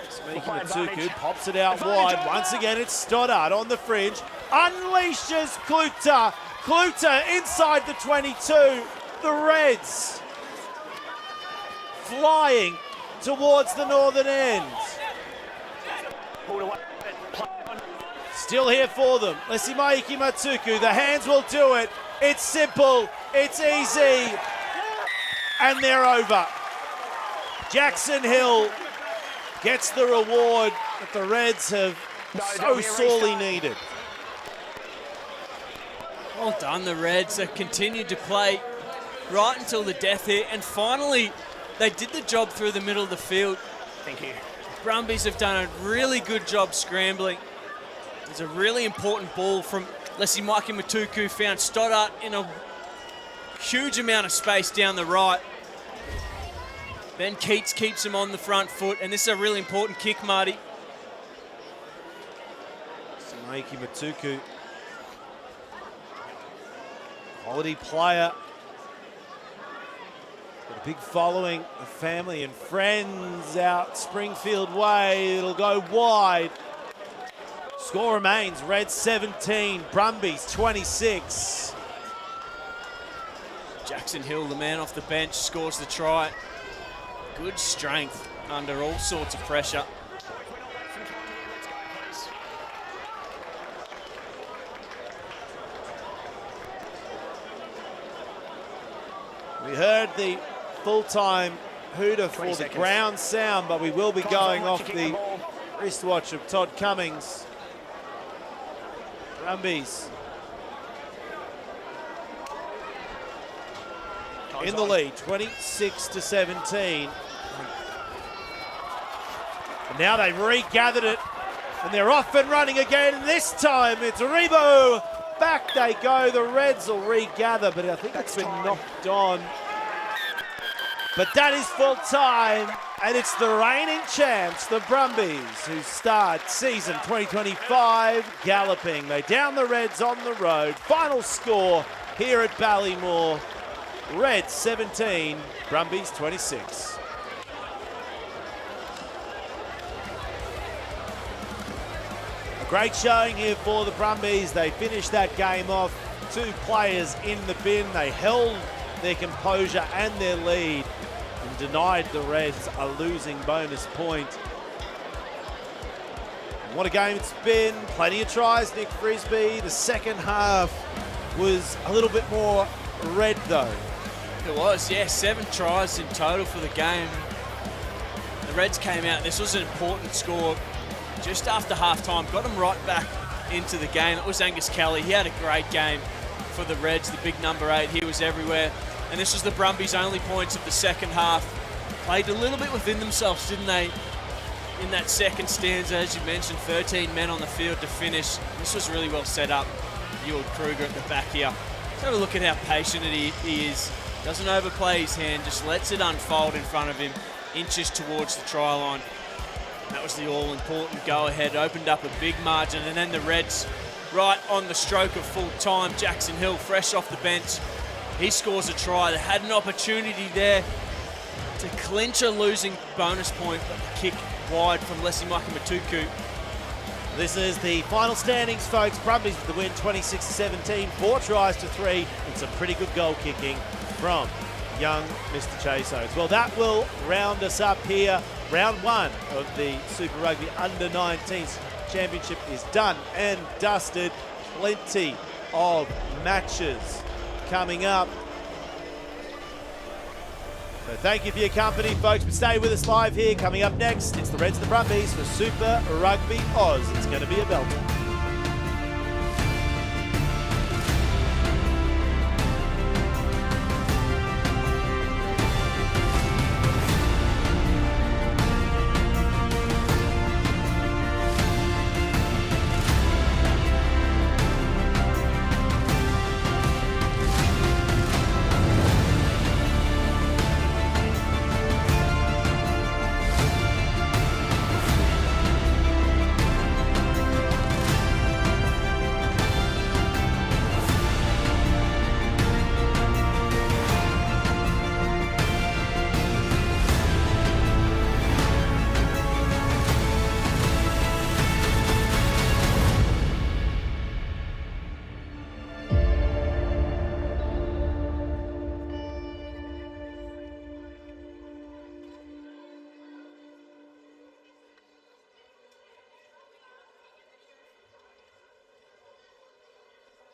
Speaking of Tuku, pops it out wide. Once again, it's Stoddart on the fringe. Unleashes Kluter. Kluter inside the 22. The Reds flying towards the northern end. Still here for them. Lesimaiki Matuku. The hands will do it. It's simple. It's easy. And they're over. Jackson Hill gets the reward that the Reds have so sorely needed. Well done, the Reds. They continued to play right until the death here. And finally, they did the job through the middle of the field. Thank you. Brumbies have done a really good job scrambling. There's a really important ball from Lesimaiki Matuku, found Stoddart in a huge amount of space down the right. Ben Keats keeps him on the front foot, and this is a really important kick, Marty. Lesimaiki Matuku, quality player. Got a big following of family and friends out Springfield way. It'll go wide. Score remains Reds 17, Brumbies 26. Jackson Hill, the man off the bench, scores the try. Good strength under all sorts of pressure. We heard the full-time hooter for the ground sound, but we will be going off the wristwatch of Todd Cummings. Brumbies in the lead, 26-17. And now they've regathered it, and they're off and running again. And this time it's Rebo. Back they go. The Reds will regather, but I think it's been knocked on. But that is full time. And it's the reigning champs, the Brumbies, who start season 2025 galloping. They down the Reds on the road. Final score here at Ballymore, Reds 17, Brumbies 26. A great showing here for the Brumbies. They finished that game off. 2 players in the bin. They held their composure and their lead and denied the Reds a losing bonus point. And what a game it's been. Plenty of tries, Nick Frisbee. The second half was a little bit more red though. It was, yeah, 7 tries in total for the game. The Reds came out, this was an important score just after half-time, got them right back into the game. It was Angus Kelly, he had a great game for the Reds, the big number 8, he was everywhere. And this was the Brumbies' only points of the second half. Played a little bit within themselves, didn't they? In that second stanza, as you mentioned, 13 men on the field to finish. This was really well set up. Ewan Kruger at the back here. Let's have a look at how patient he is. Doesn't overplay his hand, just lets it unfold in front of him, inches towards the try line. That was the all-important go-ahead, opened up a big margin, and then the Reds, right on the stroke of full time, Jackson Hill, fresh off the bench, he scores a try. They had an opportunity there to clinch a losing bonus point, but the kick wide from Leslie Matuku. This is the final standings, folks. Brumbies with the win, 26-17, 4 tries to 3, and some pretty good goal kicking from young Mr. Chase Oates. Well, that will round us up here. Round 1 of the Super Rugby Under-19s Championship is done and dusted. Plenty of matches coming up. So thank you for your company, folks. But stay with us live here. Coming up next, it's the Reds and the Brumbies for Super Rugby Oz. It's going to be a belter.